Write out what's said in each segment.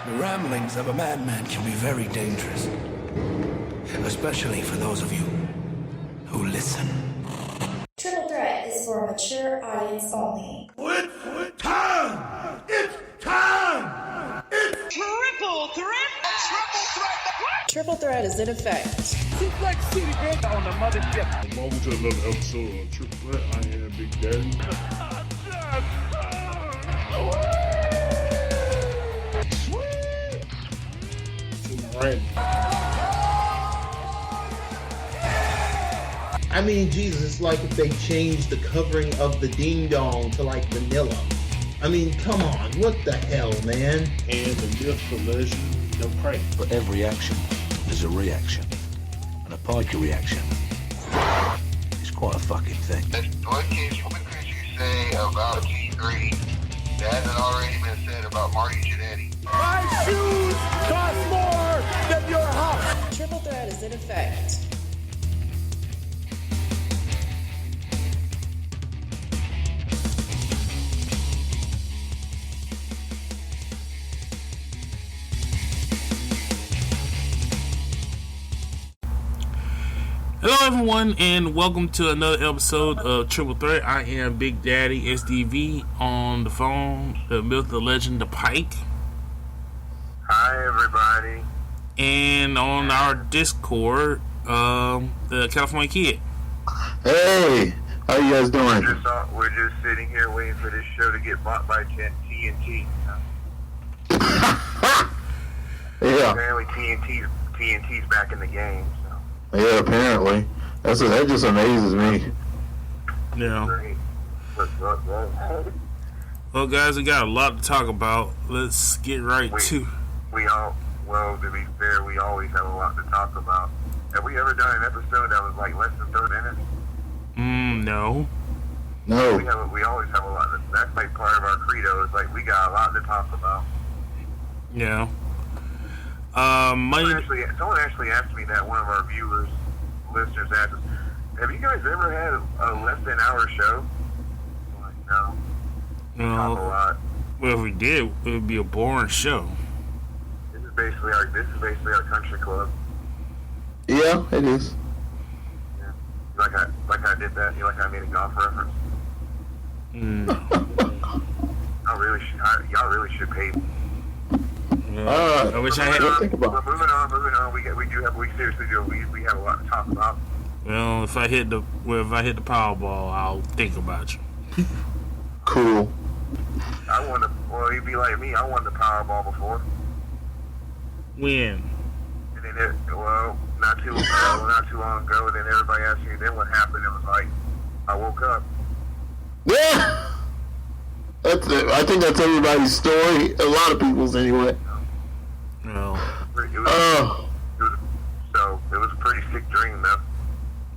The ramblings of a madman can be very dangerous, especially for those of you who listen. Triple Threat is for a mature audience only. It's time! It's time! It's Triple Threat! Triple Threat! What? Triple Threat is in effect. Suplex City, bitch, on the mothership. Welcome to another episode of Triple Threat. I am Big Daddy. I mean, Jesus, it's like if they changed the covering of the ding dong to like vanilla. I mean, come on, what the hell, man? And the myth, the legend, the prank. For every action, there's a reaction. And a Piker reaction is quite a fucking thing. What could you say about G3 that hasn't already been said about Marty Jannetty? My shoes cost more than your house. Triple Threat is in effect. Hello everyone, and welcome to another episode of Triple Threat. I am Big Daddy SDV on the phone, the myth, the legend, the Pike. Hi, everybody. And on our Discord, the California Kid. Hey, how you guys doing? We're just sitting here waiting for this show to get bought by TNT. Yeah. Apparently TNT's back in the game. Yeah, apparently. That just amazes me. Yeah. Great. Well, guys, we got a lot to talk about. Let's get right to. To be fair, we always have a lot to talk about. Have we ever done an episode that was like less than 30 minutes? No. No. We always have a lot. That's like part of our credo. It's like we got a lot to talk about. Yeah. Someone actually asked me that. One of our listeners asked us, "Have you guys ever had a less than hour show?" I'm like, no. We talk a lot. Well, if we did, it would be a boring show. This is basically our country club. Yeah, it is. Yeah. Like I did that. Like I made a golf reference. Y'all really should pay me. I wish I had. Moving on. We seriously do. We have a lot to talk about. Well, if I hit the Powerball, I'll think about you. Cool. You'd be like me. I won the Powerball before. When? And then not too long ago. And then everybody asked me, then what happened? It was like I woke up. Yeah. That's it. I think that's everybody's story. A lot of people's anyway. No. It was a pretty sick dream, though.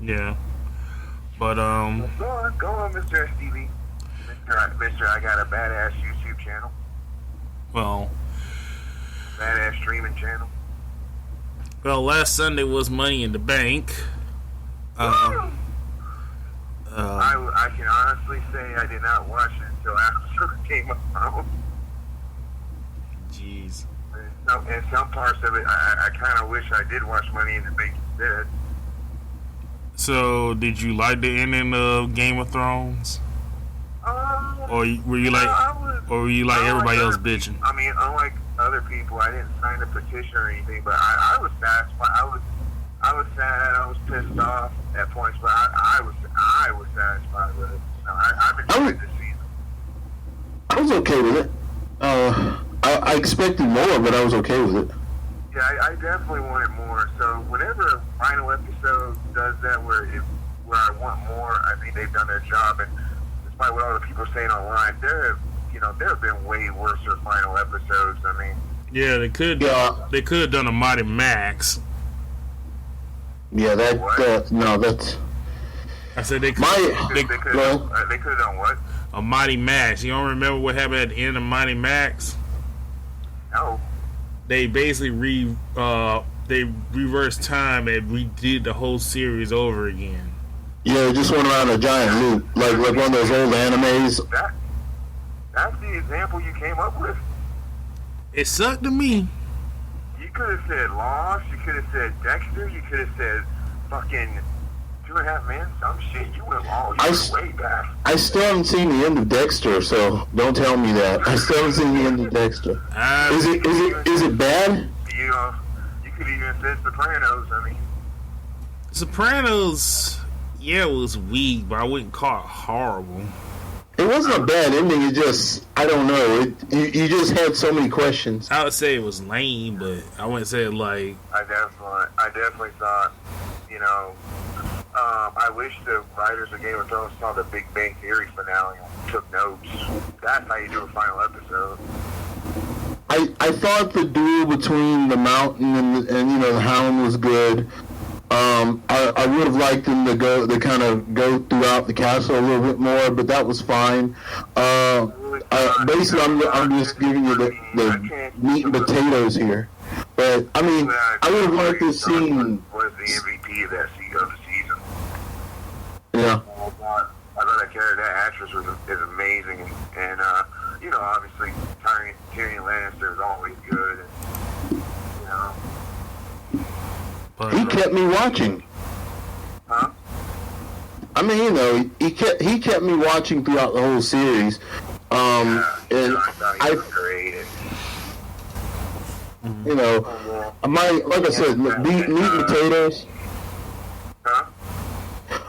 Yeah. But Go on, Mr. SDV. Mister, I got a badass YouTube channel. Well. Badass streaming channel. Well, last Sunday was Money in the Bank. I can honestly say I did not watch it until after it came out. Jeez. And some parts of it, I kind of wish I did watch Money in the Bank instead. So, did you like the ending of Game of Thrones? Or were you like everybody else bitching? I mean, unlike other people, I didn't sign a petition or anything, but I was satisfied. I was sad. I was pissed off at points, but I was satisfied with it. I've enjoyed this season. I was okay with it. I expected more, but I was okay with it. Yeah, I definitely wanted more. So whenever a final episode does that, where I want more, I think they've done their job. And despite what all the people are saying online, there have been way worse final episodes. I mean, yeah, they could have done a Mighty Max. Yeah, that's. I said they could have done what? A Mighty Max. You don't remember what happened at the end of Mighty Max? No. They basically reversed time and redid the whole series over again. Yeah, it just went around a giant loop, like one of those old animes. That's the example you came up with? It sucked to me. You could have said Lost. You could have said Dexter. You could have said fucking 2.5 Men. Some shit. You went way back. I still haven't seen the end of Dexter, so don't tell me that. I still haven't seen the end of Dexter. Is it bad? You know, you could even say Sopranos. I mean, Sopranos, yeah, it was weak, but I wouldn't call it horrible. It wasn't a bad ending. It just, I don't know. You just had so many questions. I would say it was lame, but I wouldn't say it like. I definitely thought, you know, I wish the writers of Game of Thrones saw the Big Bang Theory finale and took notes. That's how you do a final episode. I thought the duel between the Mountain and you know the Hound was good. I would have liked them to kind of go throughout the castle a little bit more, but that was fine. Basically, I'm just giving you the meat and potatoes here. But I mean, I would have liked to see. Was the MVP of the season? Yeah. I thought that actress is amazing, and you know, obviously Tyrion Lannister is always good, and, you know. He kept me watching. Huh? I mean, you know, he kept me watching throughout the whole series. And I thought he was great. And, you know, like I said, meat and potatoes. Huh?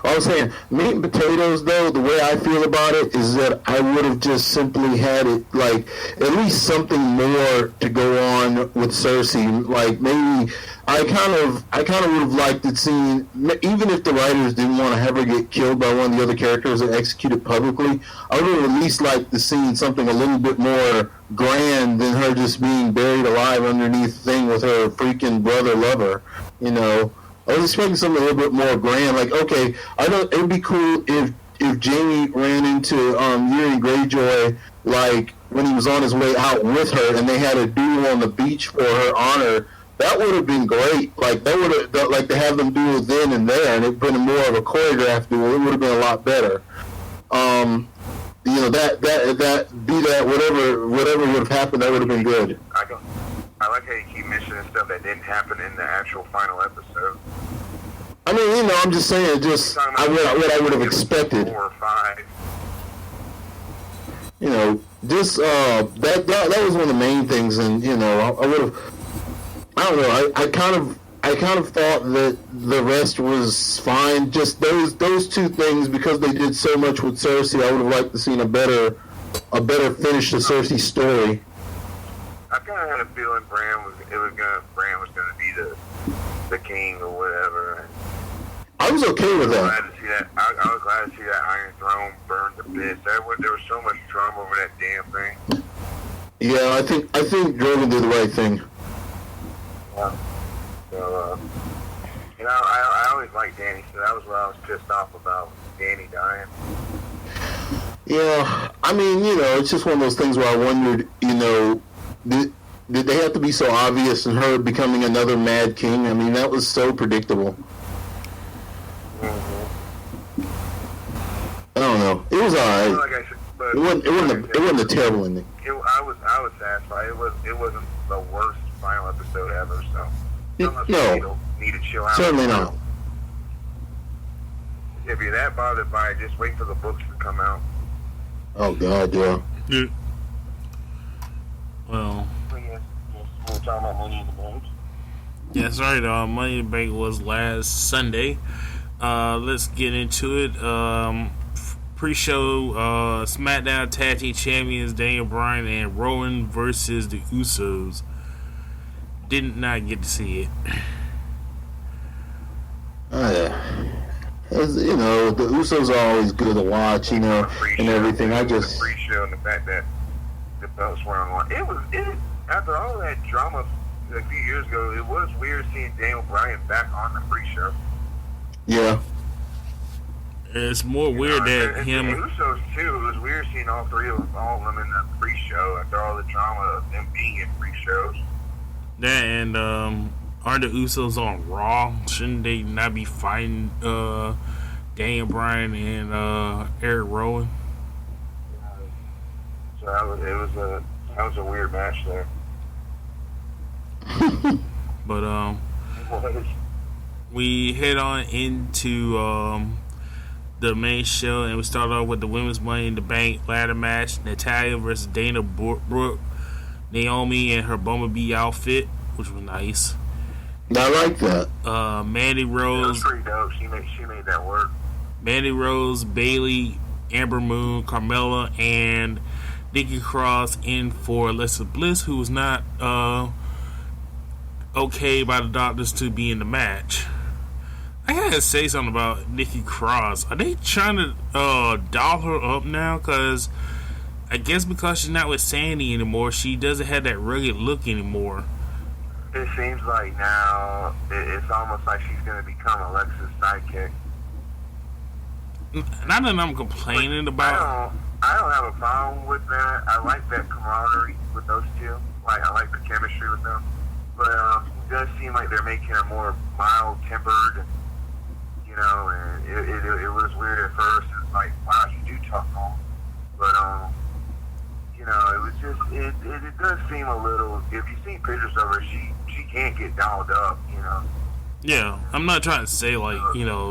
I was saying, meat and potatoes, though, the way I feel about it is that I would have just simply had it, like, at least something more to go on with Cersei. Like, maybe, I kind of would have liked it seen, even if the writers didn't want to have her get killed by one of the other characters or executed publicly, I would have at least liked to see something a little bit more grand than her just being buried alive underneath the thing with her freaking brother lover, you know. I was expecting something a little bit more grand. Like, okay, it would be cool if Jaime ran into Euron Greyjoy, like, when he was on his way out with her, and they had a duel on the beach for her honor. That would have been great. Like, that would have, like, to have them duel then and there, and it would have been more of a choreographed duel. It would have been a lot better. You know, whatever would have happened, that would have been good. I like how you keep mentioning stuff that didn't happen in the actual final episode. I mean, you know, I'm just saying, what I would have expected. 4 or 5. You know, just that was one of the main things, and you know, I would have. I don't know. I kind of thought that the rest was fine. Just those two things, because they did so much with Cersei. I would have liked to seen a better finish to Cersei's story. I kind of had a feeling Bran was going to be the king or whatever. I was okay with that. I was glad to see that Iron Throne burn to bits. There was so much drama over that damn thing. Yeah, I think Drogon did the right thing. Yeah. So, you know, I always liked Dany, so that was what I was pissed off about, Dany dying. Yeah, I mean, you know, it's just one of those things where I wondered, you know, did they have to be so obvious in her becoming another Mad King? I mean, that was so predictable. Mm-hmm. I don't know. It was alright. Like I said, it wasn't a terrible ending. I was satisfied. It wasn't the worst final episode ever. So no, need to chill out. Certainly not. If you're that bothered by it, just wait for the books to come out. Oh God, yeah. Yeah. Well. We're talking about Money in the Bank. That's right. Money in the Bank was last Sunday. Let's get into it. Pre-show, SmackDown Tag Team Champions Daniel Bryan and Rowan versus the Usos. Did not get to see it. You know, the Usos are always good to watch, you know, and everything. The pre-show and the fact that the belts were on. After all that drama a few years ago, it was weird seeing Daniel Bryan back on the pre-show. Yeah. It's more weird that him. The Usos too. It was weird seeing all of them in the pre-show after all the drama of them being in pre-shows. That and aren't the Usos on Raw? Shouldn't they not be fighting Daniel Bryan and Eric Rowan? So that was a weird match there. But we head on into the main show, and we start off with the women's Money in the Bank ladder match: Natalya versus Dana Brooke. Naomi in her Bumblebee outfit, which was nice. I like that. Mandy Rose. That was pretty dope. She made that work. Mandy Rose, Bayley, Amber Moon, Carmella, and Nikki Cross in for Alexa Bliss, who was not okay by the doctors to be in the match. I gotta say something about Nikki Cross. Are they trying to doll her up now? Because I guess because she's not with Sandy anymore, she doesn't have that rugged look anymore. It seems like now it's almost like she's going to become Alexa's sidekick. Not that I'm complaining about. I don't have a problem with that. I like that camaraderie with those two. I like the chemistry with them. But it does seem like they're making her more mild-tempered, and it was weird at first. It's like, wow, you do talk normal. But it was just it does seem a little. If you see pictures of her, she can't get dolled up, Yeah, I'm not trying to say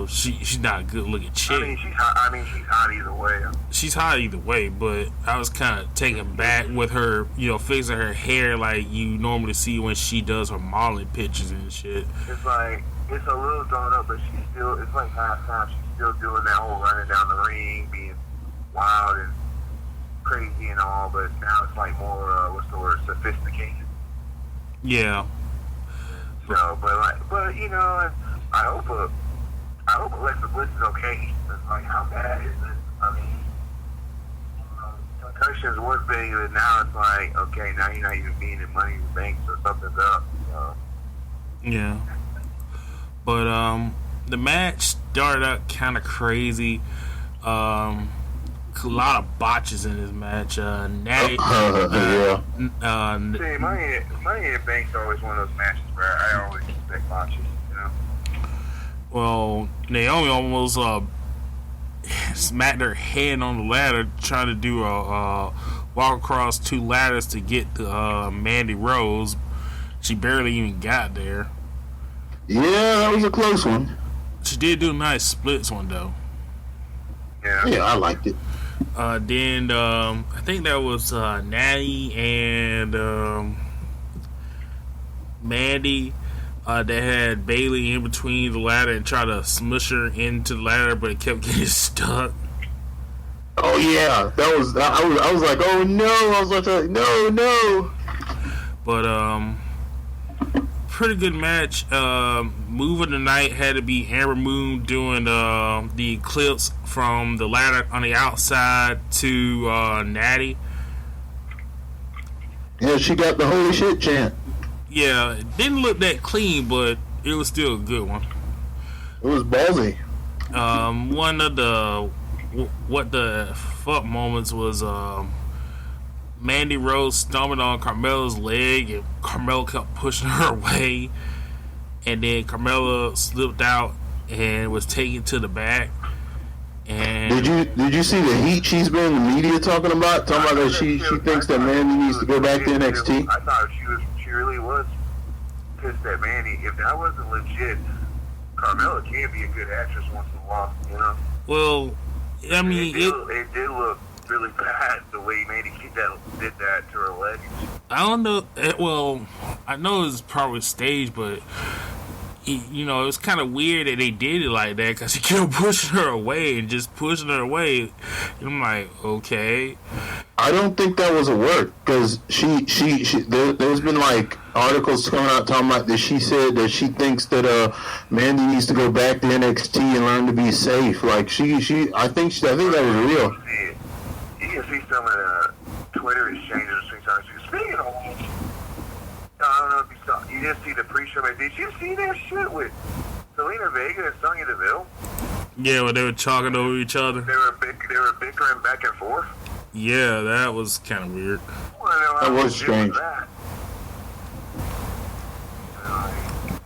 she's not a good looking chick. She's hot either way. She's hot either way, but I was kind of taken back with her, fixing her hair like you normally see when she does her modeling pictures and shit. It's like it's a little drawn up, but she's still. It's like halftime. She's still doing that whole running down the ring, being wild and crazy and all. But now it's like more sophisticated. Yeah. So, but I hope Alexa Bliss is okay. It's like, how bad is it? Concussion is one thing, but now it's like, okay, now you're not even being in Money in the Bank, so something's up. Yeah. But the match started out kind of crazy. A lot of botches in this match. Natty. See, Money in the Bank's always one of those matches where I always expect botches. Well, Naomi almost smacked her head on the ladder trying to do a walk across two ladders to get to Mandy Rose. She barely even got there. Yeah, that was a close one. She did do a nice splits one though. Yeah, I liked it. Then I think that was Natty and Mandy that had Bayley in between the ladder and tried to smush her into the ladder, but it kept getting stuck. Oh yeah, that was. I was like, oh no! I was like, no. But pretty good match. Move of the night had to be Amber Moon doing the eclipse from the ladder on the outside to Natty. Yeah, she got the holy shit chant. Yeah, it didn't look that clean, but it was still a good one. It was ballsy. One of the what the fuck moments was Mandy Rose stumbled on Carmella's leg, and Carmella kept pushing her away, and then Carmella slipped out and was taken to the back. And did you see the heat she's been in the media talking about that she thinks that Mandy needs to go back to NXT? I thought she really was pissed at Mandy. If that wasn't legit, Carmella can be a good actress once in a while, Well, I mean, it did look really bad the way Mandy did that to her leg. I don't know. Well, I know it's probably staged, but it was kind of weird that they did it like that because he kept pushing her away and just pushing her away. And I'm like, okay. I don't think that was a work because there's been like articles coming out talking about that she said that she thinks that Mandy needs to go back to NXT and learn to be safe. Like I think that was real. You can see some of the Twitter exchanges between times. Speaking of which, I don't know if you saw. You didn't see the pre-show. Did you see that shit with Selena Vega and Sonya Deville? Yeah, when they were talking over each other. They were bickering back and forth. Yeah, that was kind of weird. That was strange.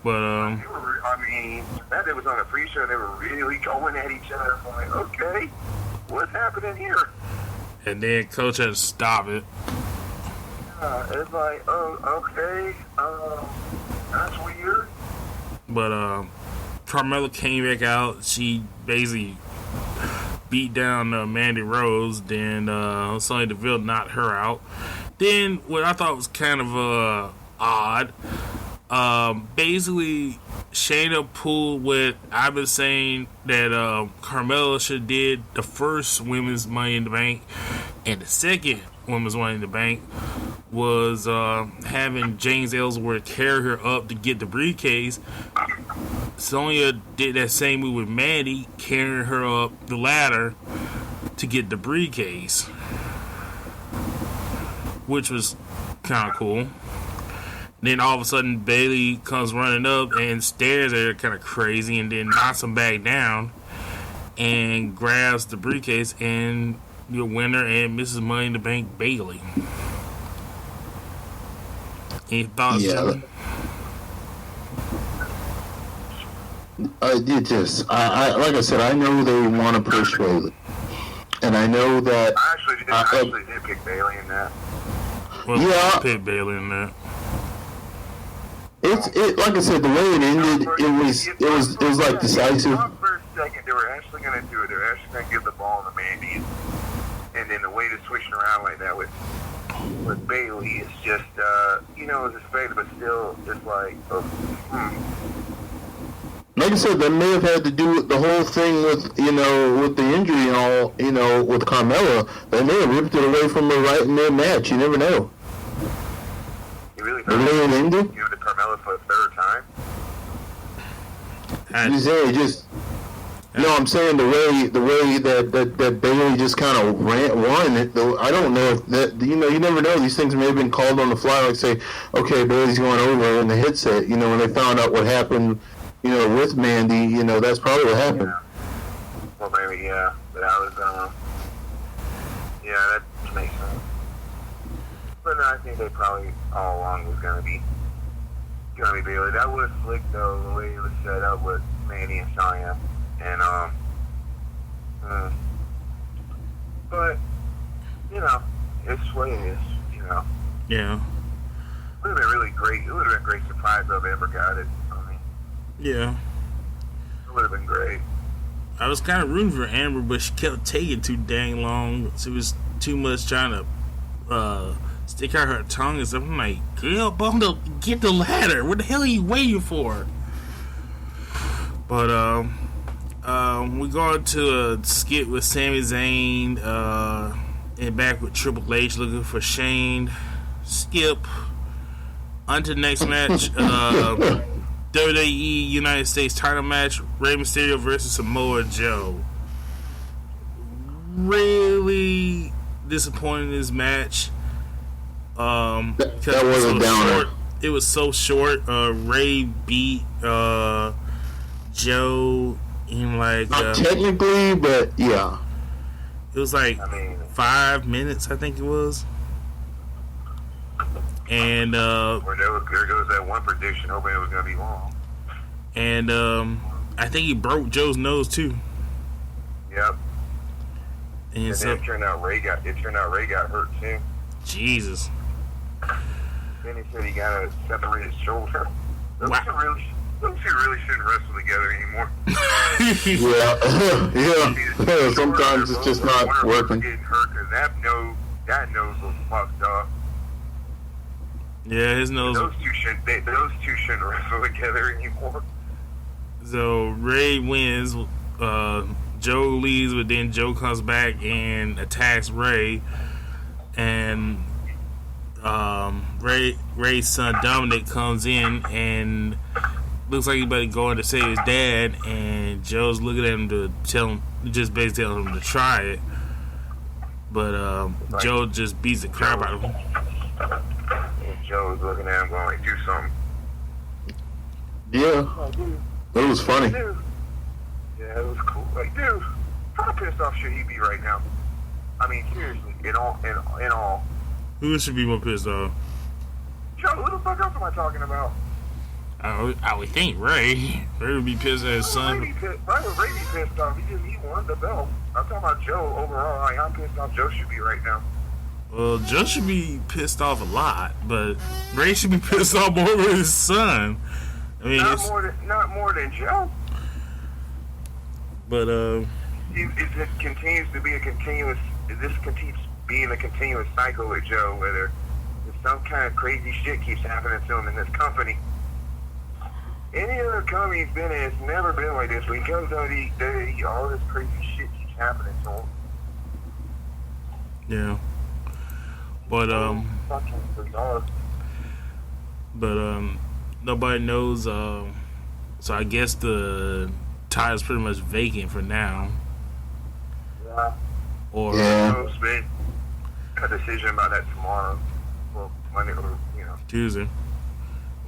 But that day was on a pre-show. They were really going at each other. I'm like, okay, what's happening here? And then Coach had to stop it. It's like, oh, okay. That's weird. But Carmella came back out. She basically beat down Mandy Rose. Then Sonya Deville knocked her out. Then what I thought was kind of odd. Basically, Shayna pulled what I've been saying that Carmella should have did the first Women's Money in the Bank, and the second Women's Money in the Bank was having James Ellsworth carry her up to get the briefcase. Sonya did that same move with Mandy, carrying her up the ladder to get the briefcase, which was kind of cool. Then all of a sudden, Bayley comes running up and stares at her kind of crazy, and then knocks him back down and grabs the briefcase, and your winner and Mrs. Money in the Bank, Bayley. Any thoughts? Yeah. I like I said, I know they want to push Bayley, and I know that. I actually did pick Bayley in that. Well, yeah, I picked Bayley in that. It like I said, the way it ended, it was like decisive. For a second, they were actually going to do it. They were actually going to give the ball to Mandy, and then the way to switch it around like that with Bayley is just, it's expected, but still, it's like, Like I said, they may have had to do the whole thing with the injury and all, with Carmella. They may have ripped it away from her right in their match. You never know. You really thought it ended? Give it to Carmella for a third time? I'm saying the way that Bayley just kind of won it. Though I don't know if that, you never know. These things may have been called on the fly. Like say, okay, Bayley's going over in the headset. When they found out what happened, with Mandy, that's probably what happened. Yeah. Well, maybe, yeah. But I was, that makes sense. But no, I think they probably all along was gonna be Bayley. That was slick though, the way it was set up with Mandy and Sonya, and but it's what it is. Yeah. Would have been really great. It would have been a great surprise if I ever got it. Yeah. It would have been great. I was kind of rooting for Amber, but she kept taking too dang long. She was too much trying to stick out her tongue and stuff. I'm like, girl, bundle, get the ladder. What the hell are you waiting for? But we go to a skit with Sami Zayn and back with Triple H looking for Shane. Skip. On to the next match. WWE United States title match, Rey Mysterio versus Samoa Joe. Really disappointed in this match. That was a downer. Short. It was so short. Rey beat Joe in like not technically, but yeah, it was like 5 minutes, I think it was. And there goes that one prediction, hoping it was gonna be long. And I think he broke Joe's nose too. Yep. And so then it turned out Ray got hurt too. Jesus. Then he said he got a separated shoulder. Those two really shouldn't wrestle together anymore. yeah. Sometimes it's just not working. Getting hurt because that nose was fucked up. Yeah, his nose. Those two shouldn't wrestle together anymore. So Ray wins. Joe leaves, but then Joe comes back and attacks Ray. And Ray's son Dominic comes in and looks like he's about to go in to save his dad. And Joe's looking at him to just basically tell him to try it. But Joe just beats the crap out of him. Joe was looking at him going, like, do something. Yeah. It was funny. Dude. Yeah, it was cool. Like, dude, how pissed off should he be right now? I mean, seriously, in all. Who should be more pissed off? Joe, who the fuck else am I talking about? I would think Ray. Ray would be pissed at his son. Why would Ray be pissed off? He won the belt. I'm talking about Joe overall. Like, I'm pissed off Joe should be right now. Well, Joe should be pissed off a lot, but Ray should be pissed off more with his son. I mean, not more than Joe. But it continues to be a continuous. This keeps being a continuous cycle with Joe, whether some kind of crazy shit keeps happening to him in this company. Any other company he's been in, it's never been like this. When he comes out, all this crazy shit keeps happening to him. Yeah. But fucking bizarre. But nobody knows. So I guess the title's pretty much vacant for now. Yeah. Or a decision about that tomorrow. Well, Monday or Tuesday,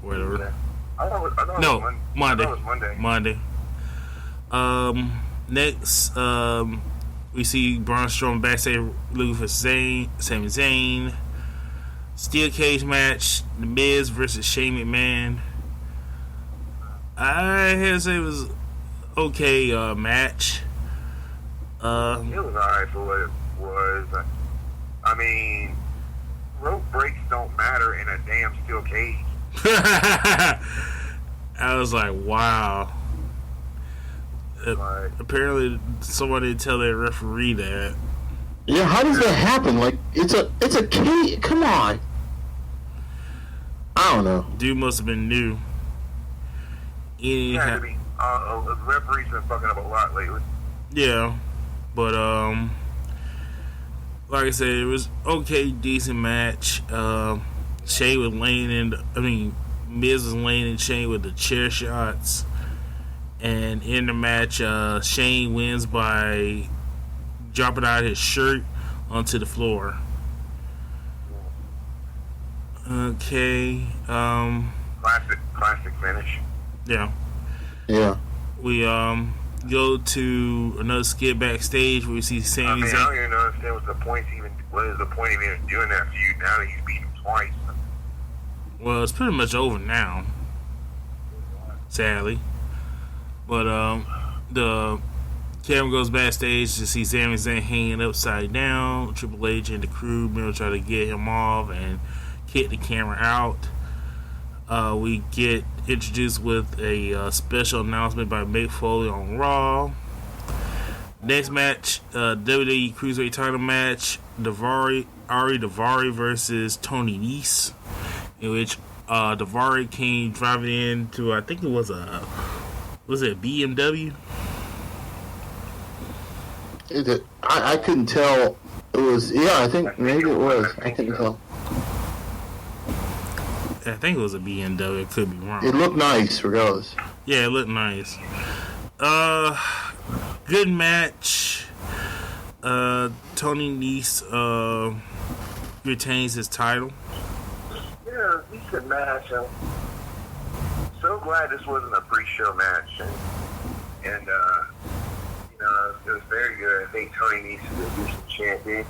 whatever. Yeah. I thought it was Monday. I thought it was Monday. Next, we see Braun Strowman backstage looking for Sami Zayn. Steel cage match: The Miz versus Shane McMahon. I had to say it was okay match. It was alright for what it was. I mean, rope breaks don't matter in a damn steel cage. I was like, wow. Apparently, somebody didn't tell their referee that. Yeah, how does that happen? Like, it's a key. Come on. I don't know. Dude must have been new. The referee's been fucking up a lot lately. Yeah, but like I said, it was okay, decent match. Shane was Miz was laying in Shane with the chair shots. And in the match, Shane wins by dropping out his shirt onto the floor. Okay. Classic finish. Yeah. Yeah. We go to another skit backstage where we see Sami Zayn. I don't even understand what is the point of even doing that feud now that he's beaten him twice. Well, it's pretty much over now. Sadly. But the camera goes backstage to see Sami Zayn hanging upside down. Triple H and the crew try to get him off and kick the camera out. We get introduced with a special announcement by Mick Foley on Raw. Next match, WWE Cruiserweight title match, Ari Daivari versus Tony Nese, in which Daivari came driving into, I think it was a BMW? I couldn't tell. It was, I think maybe it was. I couldn't tell. I think it was a BMW. It could be wrong. It looked nice, regardless. Yeah, it looked nice. Good match. Tony Nese retains his title. Yeah, decent match. I'm so glad this wasn't a pre-show match, and it was very good. I think Tony Nese is a decent champion.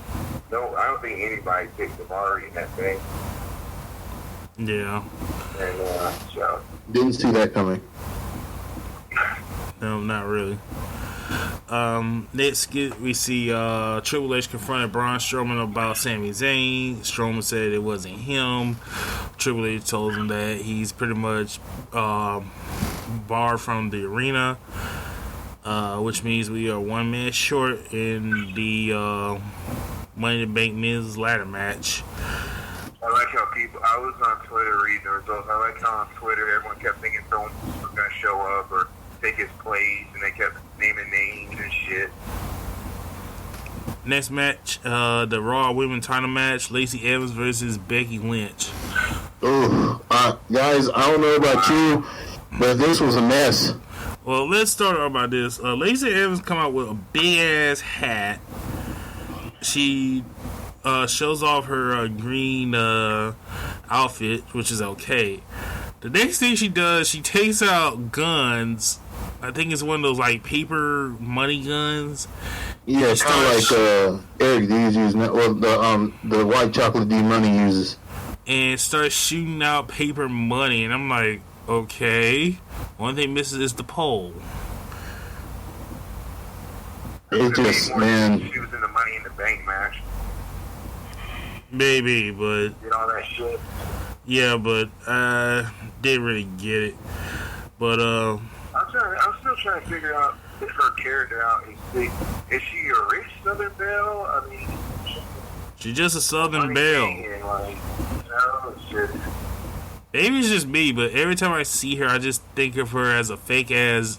No, I don't think anybody picked Daivari in that thing. Yeah. And so didn't see that coming. No, not really. Next, we see Triple H confronted Braun Strowman about Sami Zayn. Strowman said it wasn't him. Triple H told him that he's pretty much barred from the arena, which means we are one man short in the Money in the Bank men's ladder match. I like how I was on Twitter reading the results. I like how on Twitter everyone kept thinking someone was going to show up or take his place, and they kept naming names and shit. Next match, the Raw Women's title match, Lacey Evans versus Becky Lynch. Ooh, guys, I don't know about you, but this was a mess. Well, let's start off about this. Lacey Evans come out with a big ass hat. She shows off her green outfit, which is okay. The next thing she does, she takes out guns. I think it's one of those like paper money guns. Yeah, it's kind of like Eric D's using that, or the white chocolate D Money uses. And starts shooting out paper money, and I'm like, okay. One thing missing is the pole. It just, man. She was in the Money in the Bank match. Maybe, but did all that shit. yeah, but I didn't really get it. But I'm still trying to figure out her character out. Is she a rich Southern belle? I mean, she's just a Southern belle. Like, no shit. Maybe it's just me, but every time I see her, I just think of her as a fake ass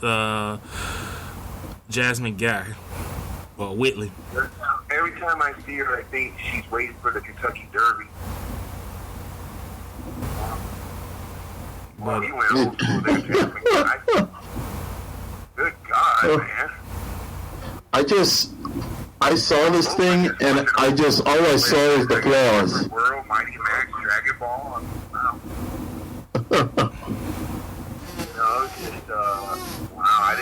Jasmine Guy. Well, Whitley. Every time I see her, I think she's waiting for the Kentucky Derby. Well, you went old school there, Jasmine Guy. Good God, man. I saw this thing, and all I saw was the flaws. World, Mighty Max, Dragon Ball. It's just, wow, I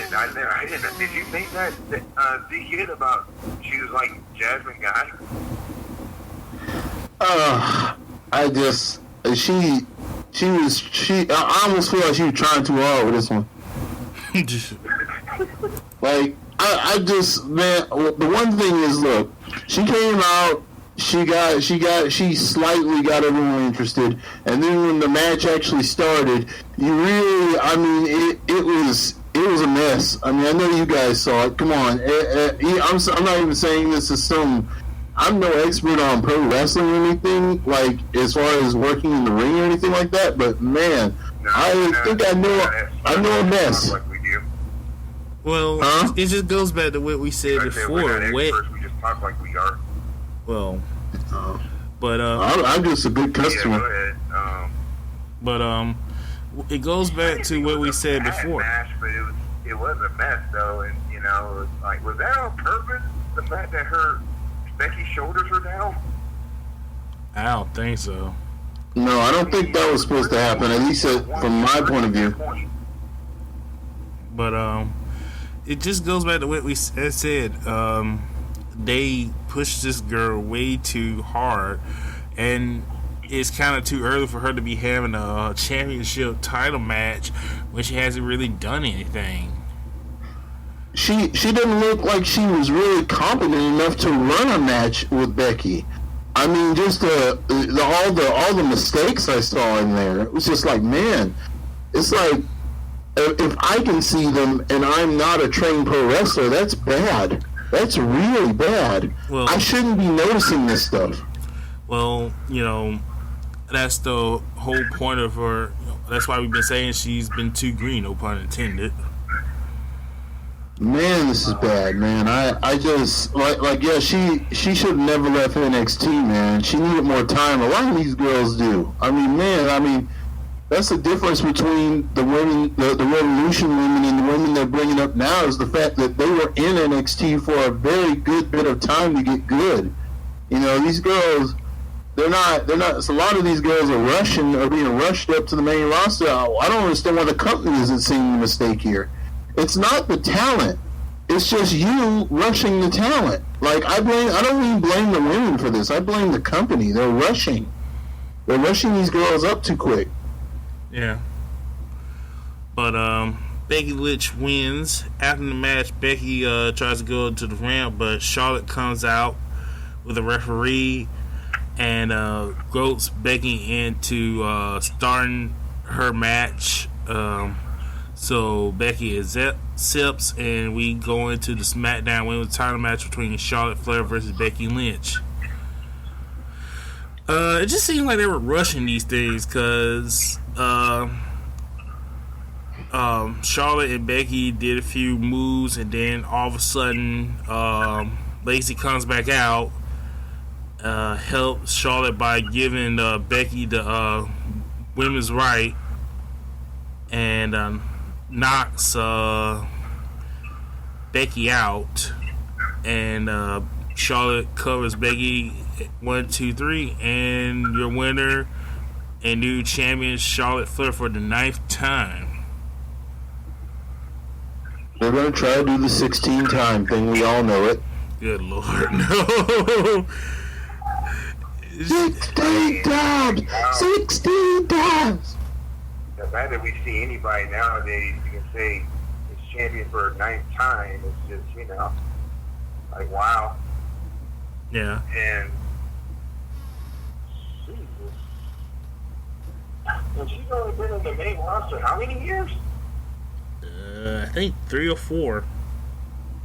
didn't, did you think that, Z-Kid about, she was like Jasmine Guy? I almost feel like she was trying too hard with this one. Like, man, the one thing is, look, she came out, she slightly got everyone interested, and then when the match actually started, you really, I mean, it was a mess. I mean, I know you guys saw it. Come on, I'm not even saying this is I'm no expert on pro wrestling or anything, like, as far as working in the ring or anything like that, but man, I know a mess. Well, it just goes back to what we said before. We just talk like we are. Well, but I'm just a good customer. Yeah, go ahead. But it goes back to what we said before. Match, but it was a mess though, and you know, like, was that on purpose? The fact that Becky's shoulders were down? I don't think so. No, I don't think that was supposed to happen. At least from my point of view. But it just goes back to what we said. They pushed this girl way too hard, and it's kind of too early for her to be having a championship title match when she hasn't really done anything. She didn't look like she was really competent enough to run a match with Becky. I mean, just all the mistakes I saw in there. It was just like, man, it's like, if I can see them and I'm not a trained pro wrestler, that's bad. That's really bad. Well, I shouldn't be noticing this stuff. Well, you know, that's the whole point of her. That's why we've been saying she's been too green, no pun intended. Man, this is bad, man. I just yeah, she should have never left NXT, man. She needed more time. A lot of these girls do. I mean, that's the difference between the women, the Revolution women, and the women they're bringing up now, is the fact that they were in NXT for a very good bit of time to get good. You know, these girls, they're not. So a lot of these girls are being rushed up to the main roster. I don't understand why the company isn't seeing the mistake here. It's not the talent. It's just you rushing the talent. Like, I don't even blame the women for this. I blame the company. They're rushing these girls up too quick. Yeah. But Becky Lynch wins. After the match, Becky tries to go to the ramp, but Charlotte comes out with a referee and goes Becky into starting her match. So Becky accepts, and we go into the SmackDown Women's title match between Charlotte Flair versus Becky Lynch. It just seemed like they were rushing these things, because Charlotte and Becky did a few moves, and then all of a sudden Lacey comes back out, helps Charlotte by giving Becky the women's right, and knocks Becky out, and Charlotte covers Becky 1, 2, 3, and your winner and new champion Charlotte Flair for the 9th time. They're going to try to do the 16-time thing. We all know it. Good Lord, no. 16 times! 16 times! The fact that we see anybody nowadays, you can say, is champion for a 9th time, it's just, you know, like, wow. Yeah. And Jesus. And she's only been in the main roster how many years? I think 3 or 4.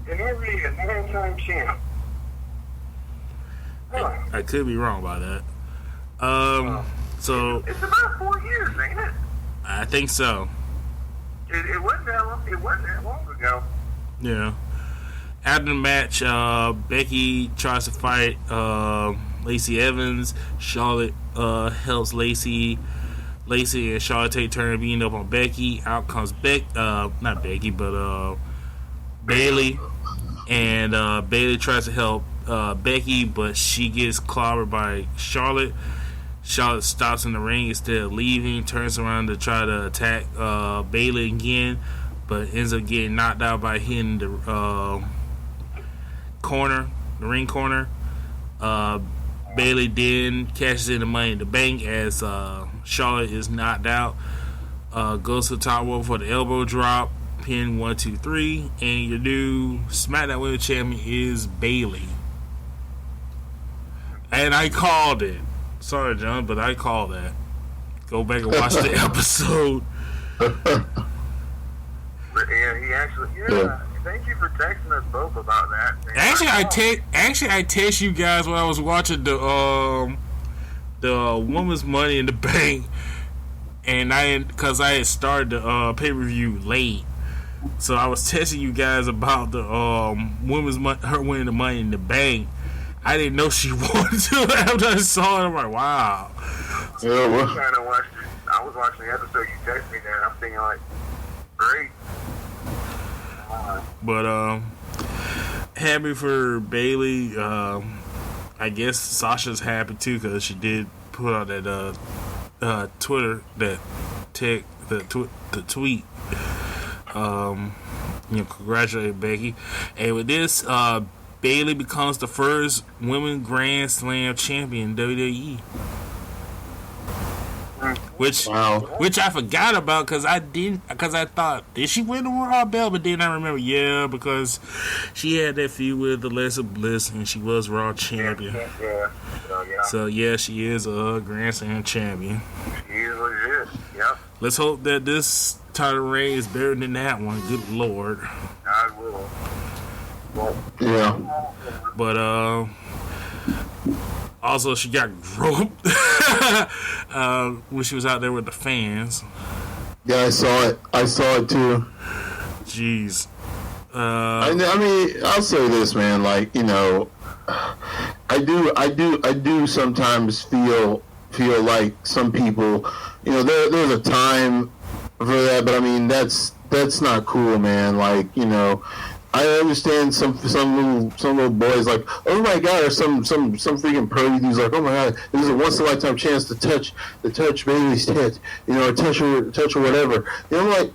And already a 9-time champ. Huh. I could be wrong by that. So It's about 4 years, ain't it? I think so. It wasn't that long. It wasn't that long ago. Yeah. After the match, Becky tries to fight Lacey Evans. Charlotte helps Lacey. Lacey and Charlotte take turn beating up on Becky. Out comes not Becky, but Bailey. And Bailey tries to help Becky, but she gets clobbered by Charlotte. Charlotte stops in the ring instead of leaving, turns around to try to attack Bailey again, but ends up getting knocked out by hitting the ring corner. Bailey then cashes in the Money in the Bank as Charlotte is knocked out. Goes to the top rope for the elbow drop, pin 1, 2, 3, and your new SmackDown Women's Champion is Bailey. And I called it. Sorry, John, but I called that. Go back and watch the episode. Yeah, he actually. Yeah. Thank you for texting us both about that. Actually, I text you guys when I was watching the Women's Money in the Bank, and because I had started the pay-per-view late, so I was texting you guys about the her winning the Money in the Bank. I didn't know she wanted to after I saw it. I'm like, wow. Yeah, well. I was watching the episode you texted me there, and I'm thinking like, great. But happy for Bailey. I guess Sasha's happy too because she did put out that Twitter the tweet. Congratulate Becky. And with this, Bailey becomes the first Women Grand Slam champion in WWE. Which I forgot about because I thought, did she win the Raw belt? But then I remember, yeah, because she had that feud with Alexa Bliss and she was Raw champion. Yeah. So yeah, she is a Grand Slam champion. She is legit. Yep. Let's hope that this title reign is better than that one. Good Lord. I will. Yeah. But also she got groped when she was out there with the fans. Yeah, I saw it too. Jeez. I mean, I'll say this, man. Like, I do sometimes feel like some people, there's a time for that, but I mean that's not cool, man. Like, I understand some little boys like, oh my god, or some freaking pervy dude's like, oh my god, this is a once in a lifetime chance to touch Bailey's tit, or touch her whatever. I'm like,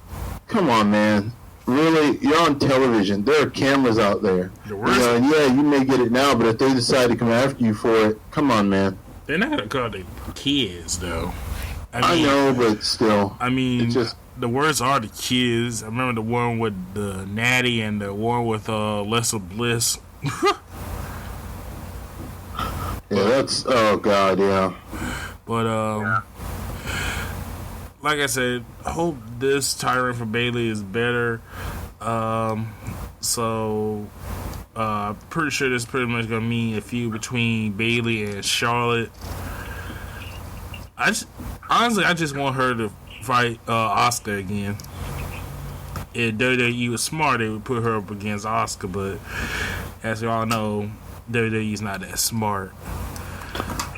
come on, man. Really, you're on television. There are cameras out there. And yeah, you may get it now, but if they decide to come after you for it, come on, man. They're not gonna call the kids though. I know, but still. I mean, it's just, the worst are the kids. I remember the one with the Natty and the one with Alexa Bliss. Yeah, that's, oh god, yeah. But like I said, I hope this title for Bailey is better. Pretty sure this is pretty much gonna mean a feud between Bailey and Charlotte. I just want her to fight Asuka again. If WWE was smart, they would put her up against Asuka, but as we all know, WWE's not that smart.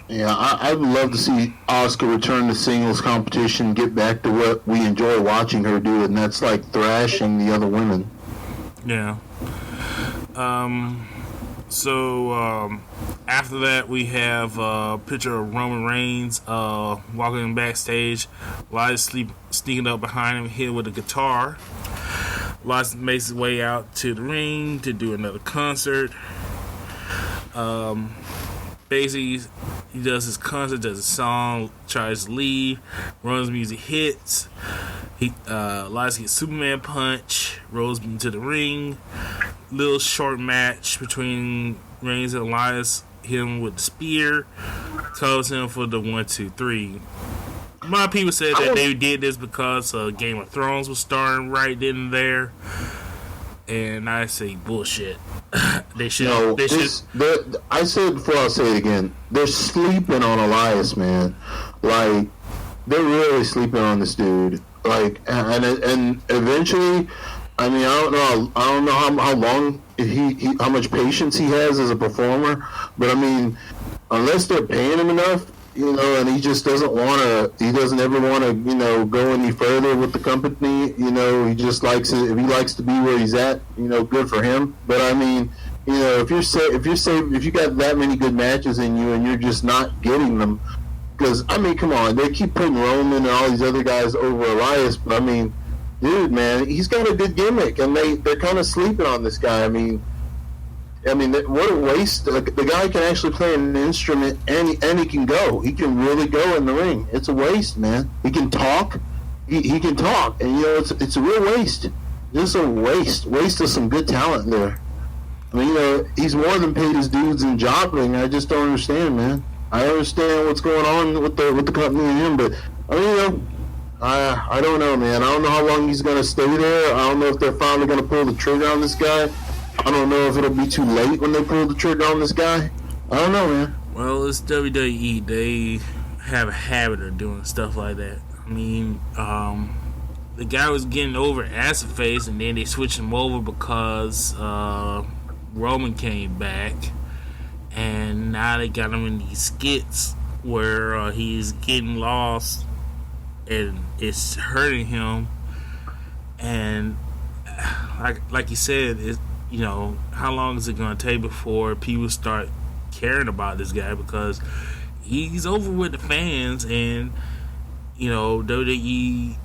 Yeah, I'd love to see Asuka return to singles competition, get back to what we enjoy watching her do, and that's like thrashing the other women. Yeah. So after that, we have a picture of Roman Reigns walking backstage. Elias sneaking up behind him, hit with a guitar. Elias makes his way out to the ring to do another concert. Basically, he does his concert, does a song, tries to leave. Roman's music hits. Elias gets Superman punch, rolls into the ring. Little short match between Reigns and Elias. Hit him with the spear. calls him for the 1, 2, 3. A lot of people said that they did this because Game of Thrones was starting right then and there, and I say bullshit. They should. No, they should. I said before, I'll say it again. They're sleeping on Elias, man. Like, they're really sleeping on this dude. Like, and eventually, I mean, I don't know how long how much patience he has as a performer, but I mean, unless they're paying him enough, you know, and he just doesn't ever want to, you know, go any further with the company, you know, he just likes it. If he likes to be where he's at, you know, good for him. But I mean, you know, if you got that many good matches in you and you're just not getting them, because I mean, come on, they keep putting Roman and all these other guys over Elias, but I mean, dude, man, he's got a good gimmick, and they're kind of sleeping on this guy. I mean, what a waste. The guy can actually play an instrument, and he can go. He can really go in the ring. It's a waste, man. He can talk. He can talk, and you know, it's a real waste. Just a waste of some good talent there. I mean, you know, he's more than paid his dudes in jobbing. I just don't understand, man. I understand what's going on with the company and him, but I mean, you know, I don't know, man. I don't know how long he's going to stay there. I don't know if they're finally going to pull the trigger on this guy. I don't know if it'll be too late when they pull the trigger on this guy. I don't know, man. Well, it's WWE. They have a habit of doing stuff like that. I mean, the guy was getting over as a face, and then they switched him over because Roman came back, and now they got him in these skits where he's getting lost, and it's hurting him. And like you said, it's, you know, how long is it going to take before people start caring about this guy? Because he's over with the fans, and you know, WWE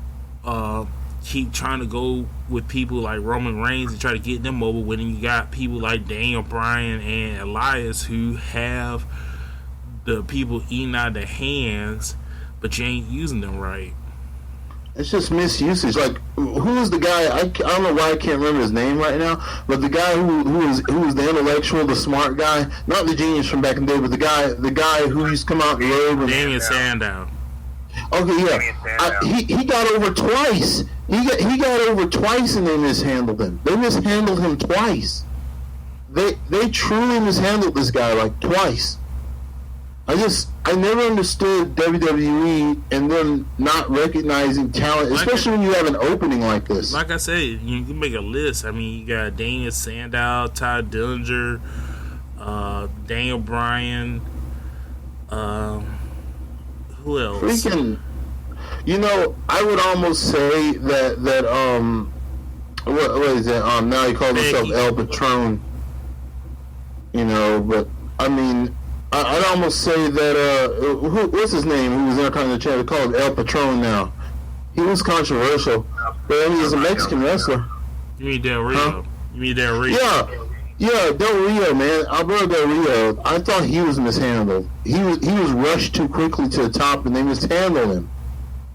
keep trying to go with people like Roman Reigns and try to get them over. When you got people like Daniel Bryan and Elias who have the people eating out of their hands, but you ain't using them right. It's just misusage. Like, who is the guy? I don't know why I can't remember his name right now. But the guy who was the intellectual, the smart guy, not the genius from back in the day, but the guy who used to come out in the robe. Damian Sandow. Okay, yeah. He got over twice. He got over twice, and they mishandled him. They mishandled him twice. They truly mishandled this guy like twice. I never understood WWE and them not recognizing talent, especially when you have an opening like this. Like I said, you can make a list. I mean, you got Daniel Sandow, Ty Dillinger, Daniel Bryan, who else? Freaking, you know, I would almost say that what is it? Now he calls himself El Patron. You know, but I mean, I'd almost say that what's his name? Who was Intercontinental Champion? They call him El Patron now. He was controversial, but I mean, he's a Mexican wrestler. You mean Del Rio? Huh? You mean Del Rio? Yeah, Del Rio, man. Alberto Del Rio. I thought he was mishandled. He was rushed too quickly to the top, and they mishandled him.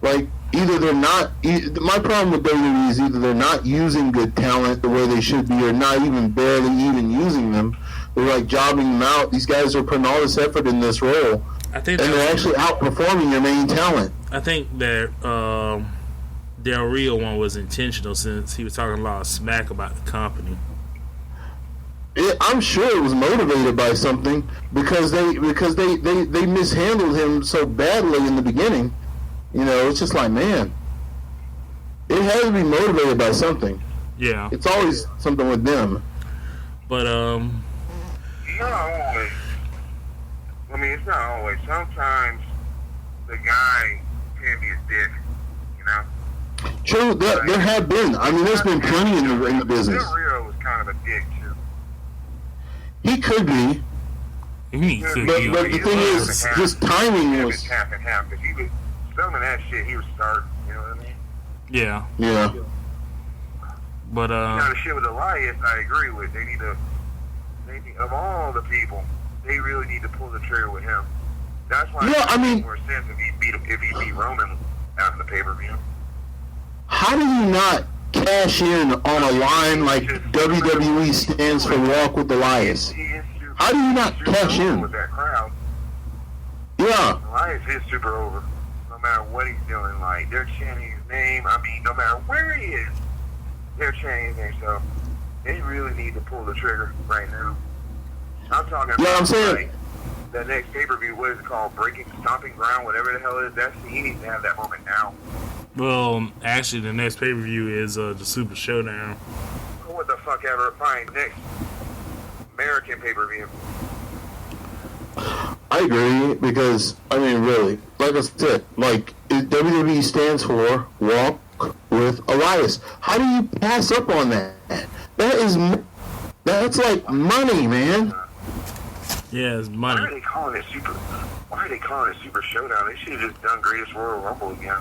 Like, either they're not. My problem with WWE is either they're not using good talent the way they should be, or not even barely even using them. They're like jobbing them out. These guys are putting all this effort in this role, and they're actually outperforming your main talent. I think that Del Rio one was intentional, since he was talking a lot of smack about the company. I'm sure it was motivated by something, because they mishandled him so badly in the beginning. You know, it's just like, man, it has to be motivated by something. Yeah, it's always something with them. But not always. I mean, it's not always. Sometimes the guy can be a dick, you know? True, there have been. I mean, there's been plenty in the business. Del Rio was kind of a dick, too. He could be. But the thing is, his timing was... half and half. If he was filming that shit, he was starting, you know what I mean? Yeah. Yeah. But, now, the shit with Elias, I agree with. They need to... of all the people, they really need to pull the trigger with him. That's why it makes more sense if he beat Roman out in the pay-per-view. How do you not cash in on a line like WWE stands for Walk with Elias? How do you not cash in? With that crowd. Yeah. Elias is super over. No matter what he's doing, like, they're chanting his name. I mean, no matter where he is, they're chanting his name. So they really need to pull the trigger right now. I'm talking about, I'm saying, like, the next pay-per-view, what is it called? Stomping Ground, whatever the hell it is. He needs to have that moment now. Well, actually, the next pay-per-view is the Super Showdown. What the fuck ever. Fine, next American pay-per-view. I agree, because, I mean, really, like I said, like, WWE stands for Walk with Elias. How do you pass up on that? That's like money, man. Yeah, it's money. Why are they calling it Super Showdown? They should have just done Greatest Royal Rumble again.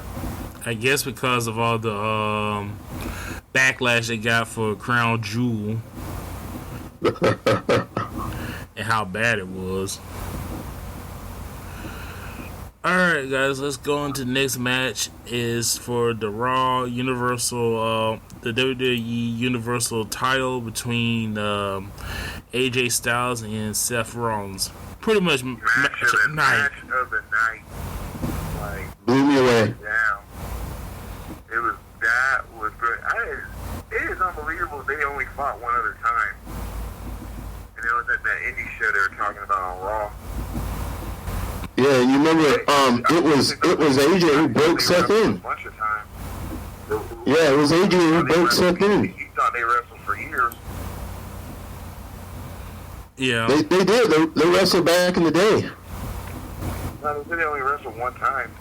I guess because of all the backlash they got for Crown Jewel and how bad it was. Alright, guys, let's go into the next match. Is for the Raw Universal, the WWE Universal title between AJ Styles and Seth Rollins. Pretty much match of the night. Like, blew me away. Yeah, that was good. It is unbelievable they only fought one other time, and it was at that indie show they were talking about on Raw. Yeah, you remember, it was AJ who broke Seth in. A bunch of times. Yeah, it was AJ who broke Seth in. He thought they wrestled for years. Yeah. They did. They wrestled back in the day. No, they only wrestled one time.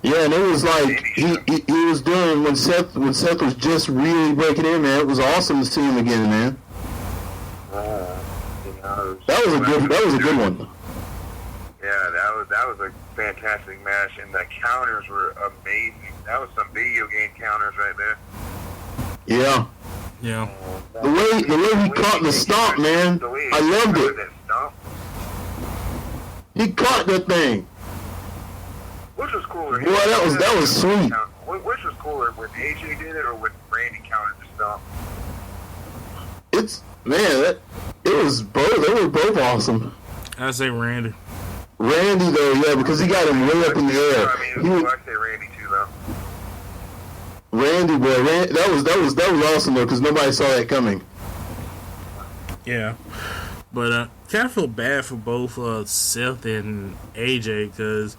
Yeah, and it was like he was doing when Seth was just really breaking in, man. It was awesome to see him again, man. That was a good one. Yeah, that was a fantastic match, and the counters were amazing. That was some video game counters right there. Yeah. Yeah. The way he caught the stomp, man, I loved it. He caught that thing. Which was cooler? Boy, that was sweet. Which was cooler, when AJ did it or when Randy countered the stomp? It was both. They were both awesome. I say Randy. Randy though, yeah, because he got him way up in the air. I say Randy too, though. Randy, boy, that was awesome though, because nobody saw that coming. Yeah, but kind of feel bad for both Seth and AJ, because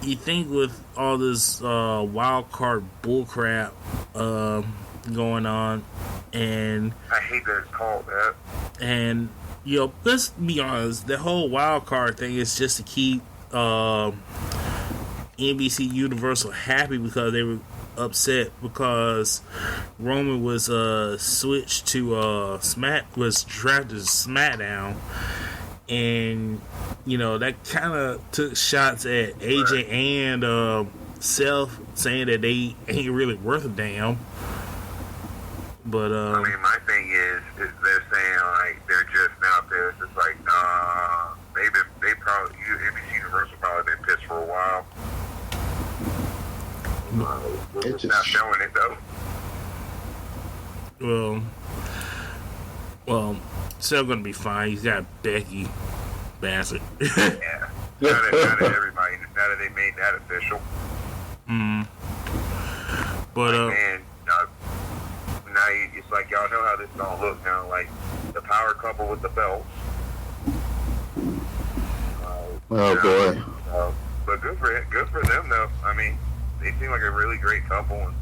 you think with all this wild card bullcrap going on, and I hate that it's called that. And let's be honest, the whole wild card thing is just to keep NBC Universal happy, because they were upset because Roman was switched to was drafted to SmackDown, and that kind of took shots at AJ and Seth, saying that they ain't really worth a damn. But I mean, my thing is they're saying like they're just out there. It's just like, nah, they probably NBC Universal probably been pissed for a while. They're just not showing it though. Well, still gonna be fine. He's got Becky, bastard. Yeah, now that everybody, now that they made that official. But man, now it's like y'all know how this gonna look now. Like the power couple with the belts. Oh boy. But good for them though. I mean, they seem like a really great couple.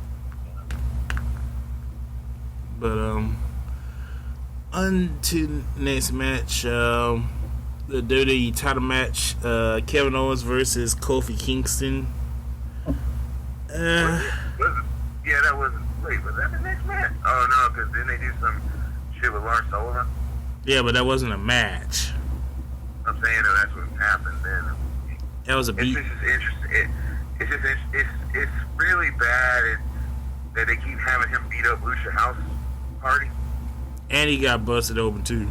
But on to next match, the WWE title match, Kevin Owens versus Kofi Kingston. Yeah, that was. Wait, was that the next match? Oh no, because then they do some shit with Lars Sullivan. Yeah, but that wasn't a match. I'm saying that's what happened then. That was a beat. It's just interesting. It's really bad that they keep having him beat up Lucha House Party. And he got busted open too.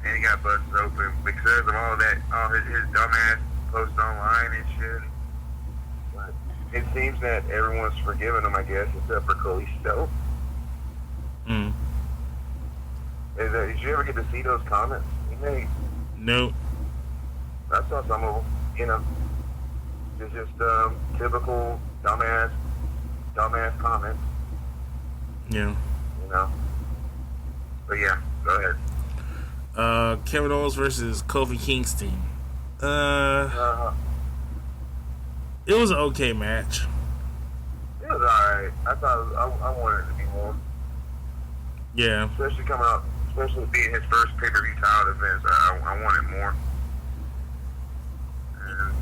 And he got busted open because of all that, all his dumbass posts online and shit. But it seems that everyone's forgiven him, I guess, except for Kalisto. Did you ever get to see those comments he made? Nope. I saw some of them. You know, it's just typical dumbass comments. Yeah. You know. But yeah, go ahead. Kevin Owens versus Kofi Kingston. It was an okay match. It was alright. I thought I wanted it to be more. Yeah. Especially coming up, especially being his first pay-per-view title defense. I wanted more. And,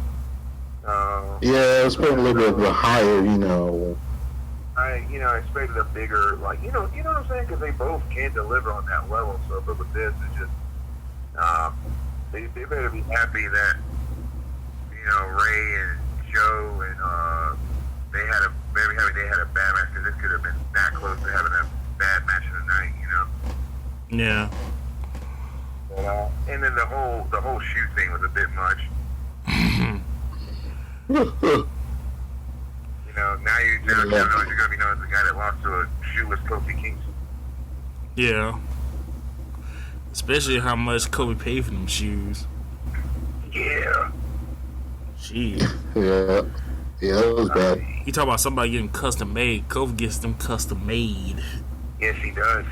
yeah, it was probably a little bit of a higher, you know. I expected a bigger, like, you know what I'm saying? Because they both can deliver on that level. So if it was this, it's just, they better be happy that, Ray and Joe and they had a bad match, because this could have been that close to having a bad match of the night, Yeah. But, and then the whole shoot thing was a bit much. Now you're going to be known as the guy that lost to a shoeless Kofi Kingston. Yeah. Especially how much Kobe paid for them shoes. Yeah. Jeez. Yeah, that was bad. You talk about somebody getting custom made. Kobe gets them custom made. Yes, he does.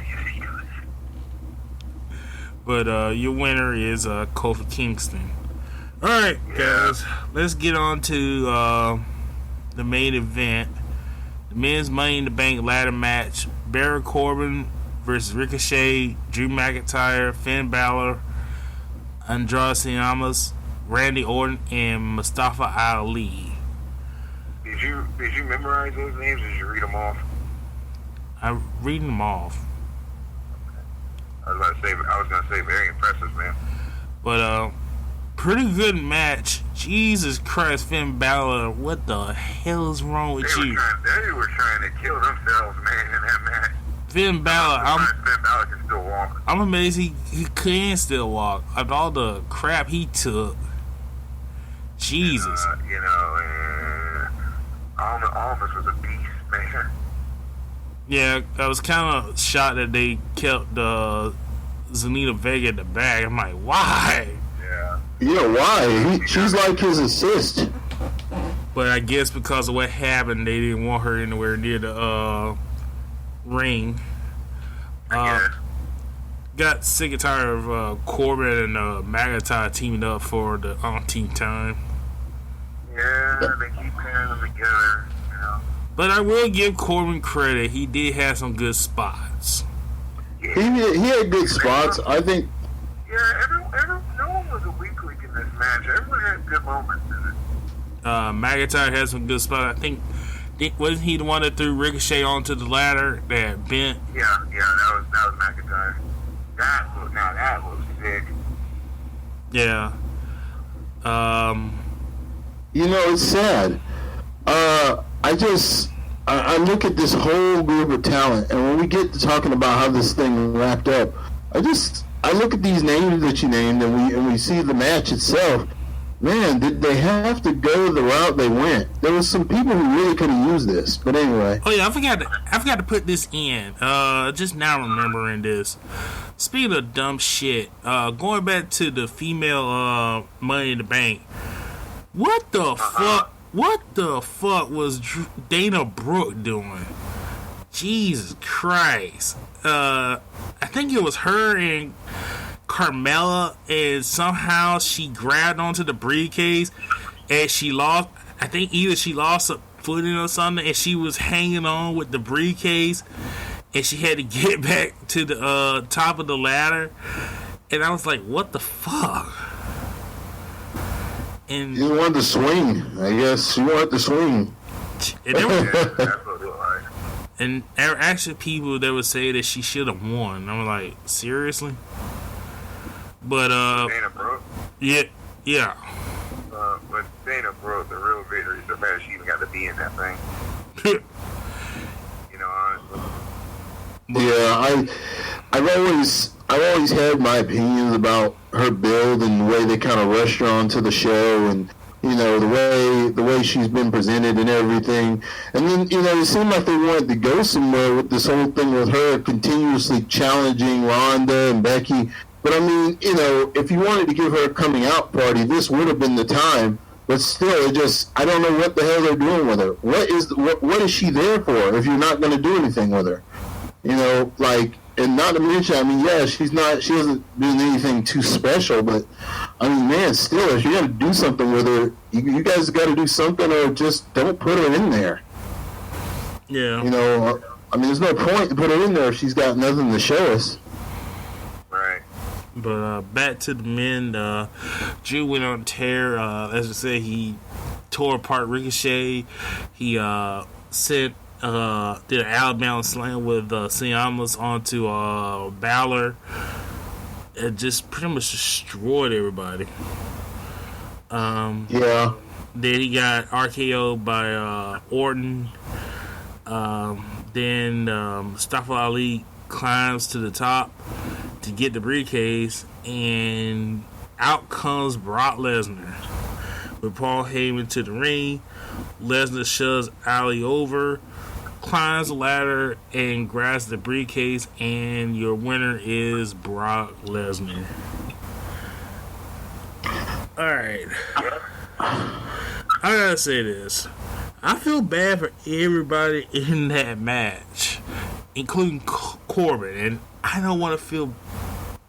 But your winner is Kofi Kingston. All right, guys. Let's get on to the main event. The men's Money in the Bank ladder match. Baron Corbin versus Ricochet, Drew McIntyre, Finn Balor, Andrade Cien, Randy Orton, and Mustafa Ali. Did you memorize those names, or did you read them off? I'm reading them off. I was gonna say very impressive, man. But pretty good match. Jesus Christ, Finn Balor, what the hell is wrong with you? They were trying to kill themselves, man, in that match. Finn Balor, Finn Balor can still walk. I'm amazed he can still walk after all the crap he took. Jesus. Almost was a beast, man. Yeah, I was kind of shocked that they kept Zelina Vega in the back. I'm like, why? Yeah, why? She's like his assist. But I guess because of what happened, they didn't want her anywhere near the ring. Got sick and tired of Corbin and McIntyre teaming up for the umpteenth time. Yeah, they keep pairing them together. But I will give Corbin credit. He did have some good spots. He had good spots. I think. Yeah, no one was a weak in this match. Everyone had good moments in it. McIntyre had some good spots. I think wasn't he the one that threw Ricochet onto the ladder that bent? Yeah, that was McIntyre. That was sick. Yeah. It's sad. I look at this whole group of talent, and when we get to talking about how this thing wrapped up, I look at these names that you named, and we see the match itself. Man, did they have to go the route they went? There was some people who really could have used this, but anyway. Oh yeah, I forgot to put this in. Just now remembering this. Speaking of dumb shit, going back to the female Money in the Bank. What the fuck? What the fuck was Dana Brooke doing? Jesus Christ. I think it was her and Carmella, and somehow she grabbed onto the briefcase and she lost. I think either she lost a footing or something, and she was hanging on with the briefcase, and she had to get back to the top of the ladder. And I was like, what the fuck? And she wanted to swing. I guess she wanted to swing. And there were actually people that would say that she should have won. I'm like, seriously? But Dana Brooke? Yeah. But Dana Brooke, the real victory is the fact that she even got to be in that thing. Honestly. Yeah, I've always had my opinions about her build and the way they kind of rushed her onto the show, and the way she's been presented and everything. And then it seemed like they wanted to go somewhere with this whole thing with her continuously challenging Ronda and Becky. But I mean, you know, if you wanted to give her a coming out party, this would have been the time. But still, I don't know what the hell they're doing with her. What is she there for if you're not going to do anything with her? You know, like, and not to mention, I mean, yeah, she hasn't done anything too special, but I mean, man, still, if you're going to do something with her, you guys got to do something, or just don't put her in there. Yeah. You know, I mean, there's no point to put her in there if she's got nothing to show us. Right. But back to the men, Drew went on tear. As I said, he tore apart Ricochet. He did an Alabama slam with Siamas onto Balor. It just pretty much destroyed everybody. Yeah. Then he got RKO'd by Orton. Then Mustafa Ali climbs to the top to get the briefcase, and out comes Brock Lesnar with Paul Heyman to the ring. Lesnar shoves Ali over, climbs the ladder, and grabs the briefcase, and your winner is Brock Lesnar. Alright. I gotta say this. I feel bad for everybody in that match, including Corbin, and I don't want to feel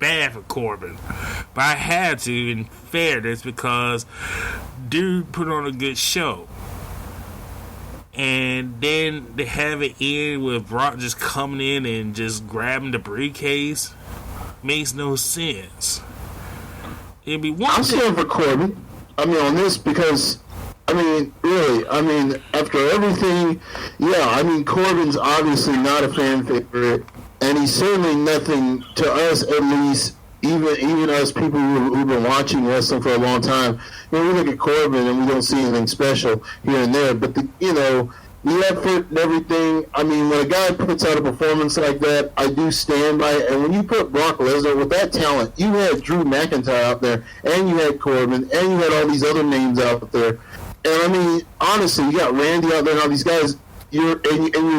bad for Corbin, but I had to, in fairness, because dude put on a good show. And then they have it end with Brock just coming in and just grabbing the briefcase. Makes no sense. It'd be one I'm thing. scared for Corbin. I mean, on this, because I mean, really, I mean, after everything, yeah, I mean, Corbin's obviously not a fan favorite, and he's certainly nothing to us, at least, even us people who've been watching wrestling for a long time. You know, we look at Corbin and we don't see anything special here and there, but the effort and everything. I mean, when a guy puts out a performance like that, I do stand by it. And when you put Brock Lesnar with that talent, you had Drew McIntyre out there, and you had Corbin, and you had all these other names out there. And I mean, honestly, you got Randy out there and all these guys. Your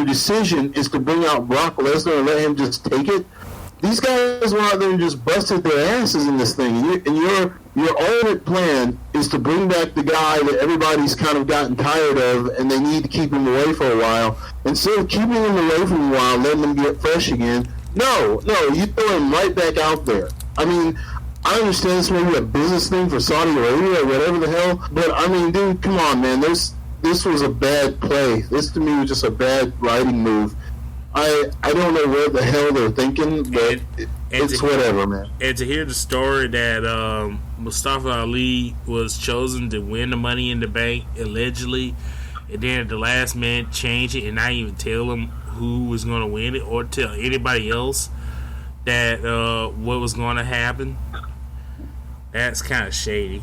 decision is to bring out Brock Lesnar and let him just take it. These guys went out there and just busted their asses in this thing. And your ultimate plan is to bring back the guy that everybody's kind of gotten tired of, and they need to keep him away for a while. Instead of keeping him away for a while, letting him get fresh again, no, you throw him right back out there. I mean, I understand this may be a business thing for Saudi Arabia or whatever the hell, but I mean, dude, come on, man. This was a bad play. This to me was just a bad writing move. I don't know what the hell they're thinking, but it's whatever, man. And to hear the story that Mustafa Ali was chosen to win the Money in the Bank, allegedly, and then at the last minute change it and not even tell him who was going to win it or tell anybody else that what was going to happen, that's kind of shady.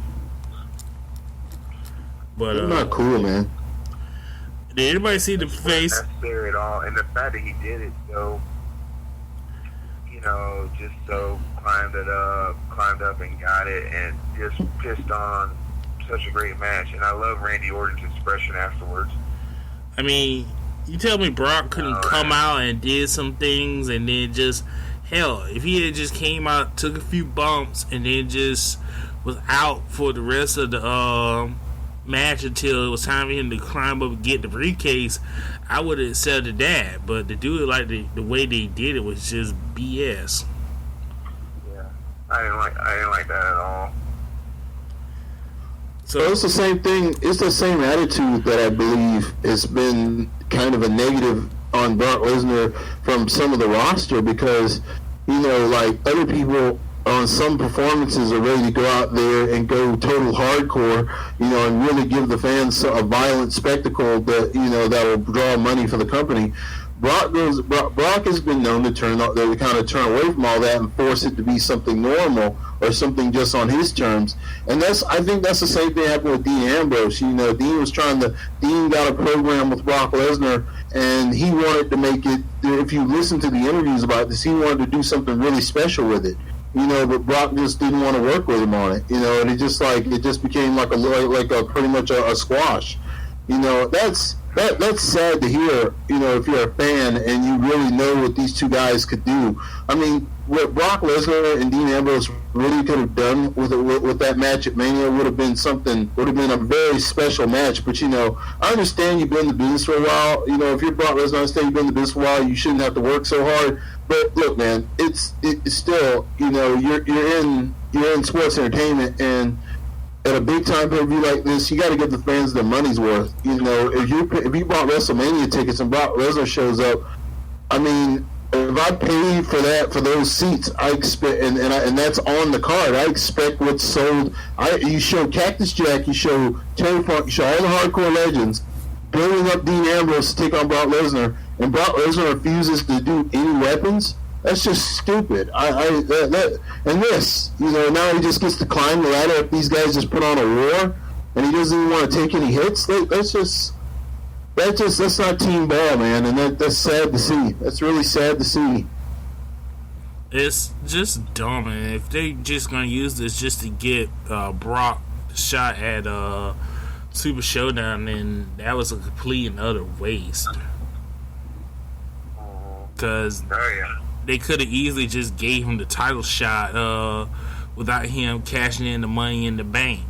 But it's not cool, man. Did anybody see the face? Not fair at all, and the fact that he did it so, just so climbed up and got it, and just pissed on such a great match. And I love Randy Orton's expression afterwards. I mean, you tell me Brock couldn't come out and did some things, and then just hell, if he had just came out, took a few bumps, and then just was out for the rest of the match until it was time for him to climb up and get the briefcase, I would have accepted that. But to do it like the way they did it was just BS. Yeah, I didn't like that at all. So it's the same thing. It's the same attitude that I believe has been kind of a negative on Brock Lesnar from some of the roster, because like other people on some performances are ready to go out there and go total hardcore, and really give the fans a violent spectacle that that will draw money for the company. Brock has been known to turn away from all that and force it to be something normal or something just on his terms. And I think that's the same thing happened with Dean Ambrose. Dean got a program with Brock Lesnar, and he wanted to make it. If you listen to the interviews about this, he wanted to do something really special with it. But Brock just didn't want to work with him on it. And it just became like a pretty much a squash. That's sad to hear. If you're a fan and you really know what these two guys could do. I mean, what Brock Lesnar and Dean Ambrose really could have done with that match at Mania would have been a very special match. But I understand you've been in the business for a while. If you're Brock Lesnar, I understand you've been in the business for a while. You shouldn't have to work so hard. But look, man, it's still you're in sports entertainment, and at a big time pay-per-view like this, you got to give the fans their money's worth. If you bought WrestleMania tickets and Brock Lesnar shows up, I mean, if I pay for those seats, I expect, and that's on the card. I expect what's sold. You show Cactus Jack, you show Terry Funk, you show all the hardcore legends building up Dean Ambrose to take on Brock Lesnar, and Brock Lesnar refuses to do any weapons. That's just stupid. Now he just gets to climb the ladder if these guys just put on a war, and he doesn't even want to take any hits. That's not team ball, man, and that's sad to see. That's really sad to see. It's just dumb, and if they just gonna use this just to get Brock shot at Super Showdown, then that was a complete and utter waste. Because they could have easily just gave him the title shot without him cashing in the Money in the Bank.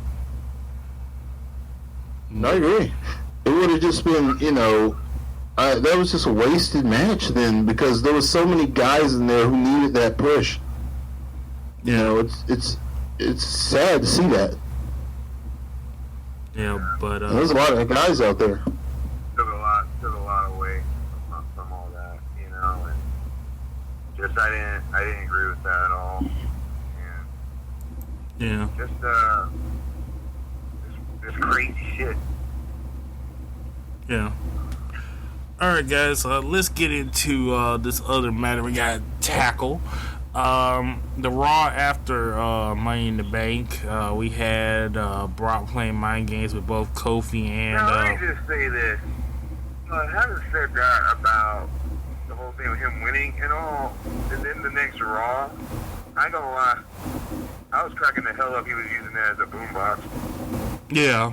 I agree. It would have just been, that was just a wasted match then, because there was so many guys in there who needed that push. It's sad to see that. Yeah, but there's a lot of guys out there. Took a lot away from all that, and just I didn't agree with that at all. And yeah, just crazy shit. Yeah. Alright, guys, let's get into this other matter we got to tackle. The Raw after Money in the Bank, we had Brock playing mind games with both Kofi and... Let me just say this. Having said that about the whole thing with him winning and all, and then the next Raw, I ain't gonna lie, I was cracking the hell up he was using that as a boombox. Yeah.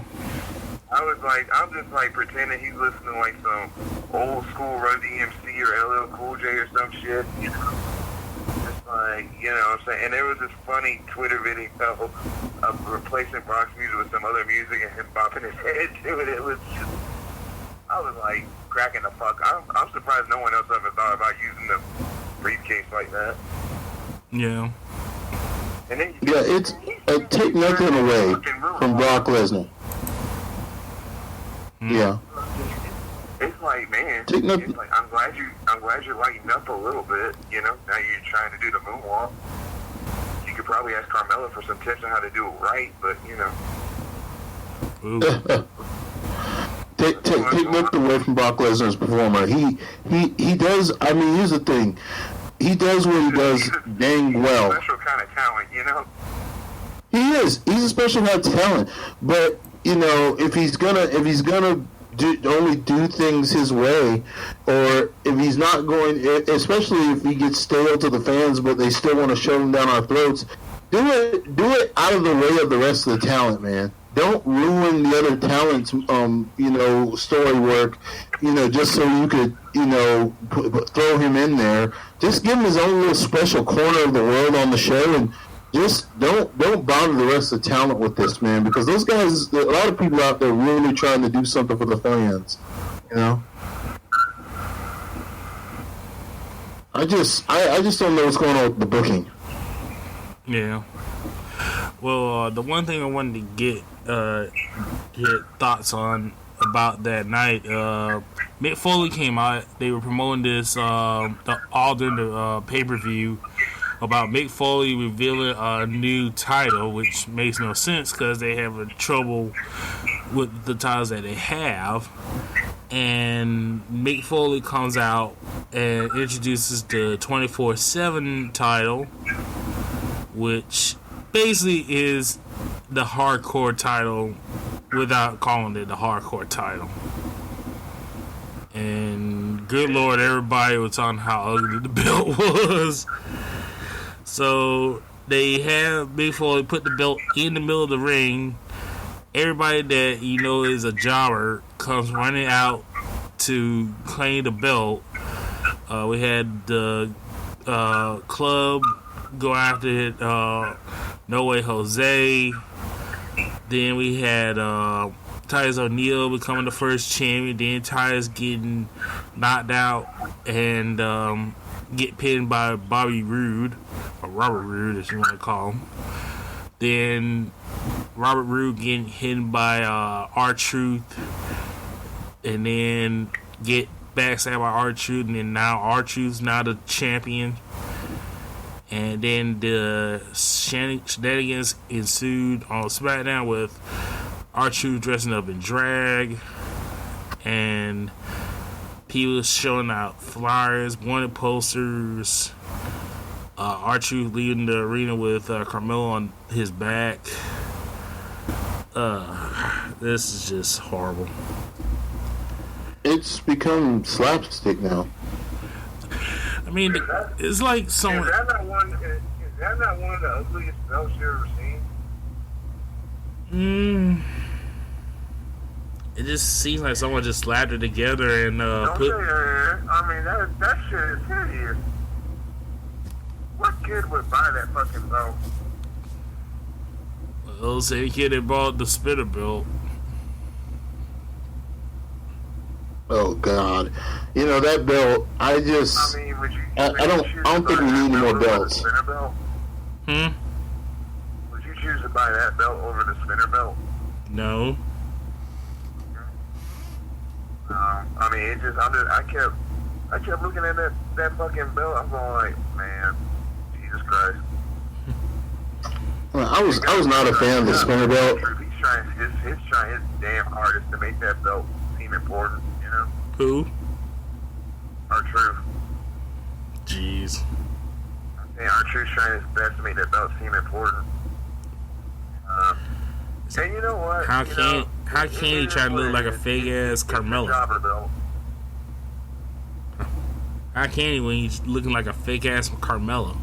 I'm just pretending he's listening to some old school Run DMC or LL Cool J or some shit. Just what I'm saying? And there was this funny Twitter video of replacing Brock's music with some other music and him bopping his head to it. It was just, I was cracking the fuck. I'm surprised no one else ever thought about using the briefcase like that. Yeah. And then it's take nothing away from Brock Lesnar. Yeah. It's man. I'm glad you're lighting up a little bit. Now you're trying to do the moonwalk. You could probably ask Carmella for some tips on how to do it right, but take nothing away from Brock Lesnar's performer. He does. I mean, here's the thing. He does what he does dang well. Special kind of talent, He is. He's a special kind of talent, but. If he's gonna only do things his way, or if he's not going, especially if he gets stale to the fans, but they still want to shove him down our throats, do it out of the way of the rest of the talent, man. Don't ruin the other talent's, story work, just so you could, throw him in there. Just give him his own little special corner of the world on the show, and just don't bother the rest of the talent with this, man, because those guys, a lot of people out there really trying to do something for the fans, I just don't know what's going on with the booking. Yeah. Well, the one thing I wanted to get thoughts on about that night, Mick Foley came out. They were promoting this all during the pay-per-view about Mick Foley revealing a new title, which makes no sense because they have trouble with the titles that they have. And Mick Foley comes out and introduces the 24/7 title, which basically is the hardcore title without calling it the hardcore title. And good lord, everybody was on how ugly the belt was. So they have Mick Foley put the belt in the middle of the ring. Everybody that is a jobber comes running out to claim the belt. We had the Club go after it. No Way Jose. Then we had Titus O'Neil becoming the first champion. Then Titus getting knocked out and get pinned by Bobby Roode, or Robert Roode as you want to call him. Then Robert Roode getting hit by R-Truth, and then get backstabbed by R-Truth, and then now R-Truth's now the champion. And then the shenanigans ensued on SmackDown with R-Truth dressing up in drag, and people showing out flyers, wanted posters. R-Truth leaving the arena with Carmelo on his back. This is just horrible. It's become slapstick now. I mean, it's like someone. Is that not one of the ugliest belts you've ever seen? It just seems like someone just slapped it together and Don't put. say that. I mean, that shit is hideous. What kid would buy that fucking belt? Well, say the kid that bought the spinner belt. Oh God, you know that belt. I I mean, would you? I don't think we need any more belts. Spinner belt? Would you choose to buy that belt over the spinner belt? No. I mean, it just. I kept looking at that fucking belt. I'm going like, man, Jesus Christ. I was not a fan of the spinner belt. He's trying his damn hardest to make that belt seem important. You know. Who? R-Truth. Jeez. R-Truth's trying his best to make that belt seem important. And you know what? How can he try to look like a fake ass Carmelo? How can he when he's looking like a fake ass Carmelo?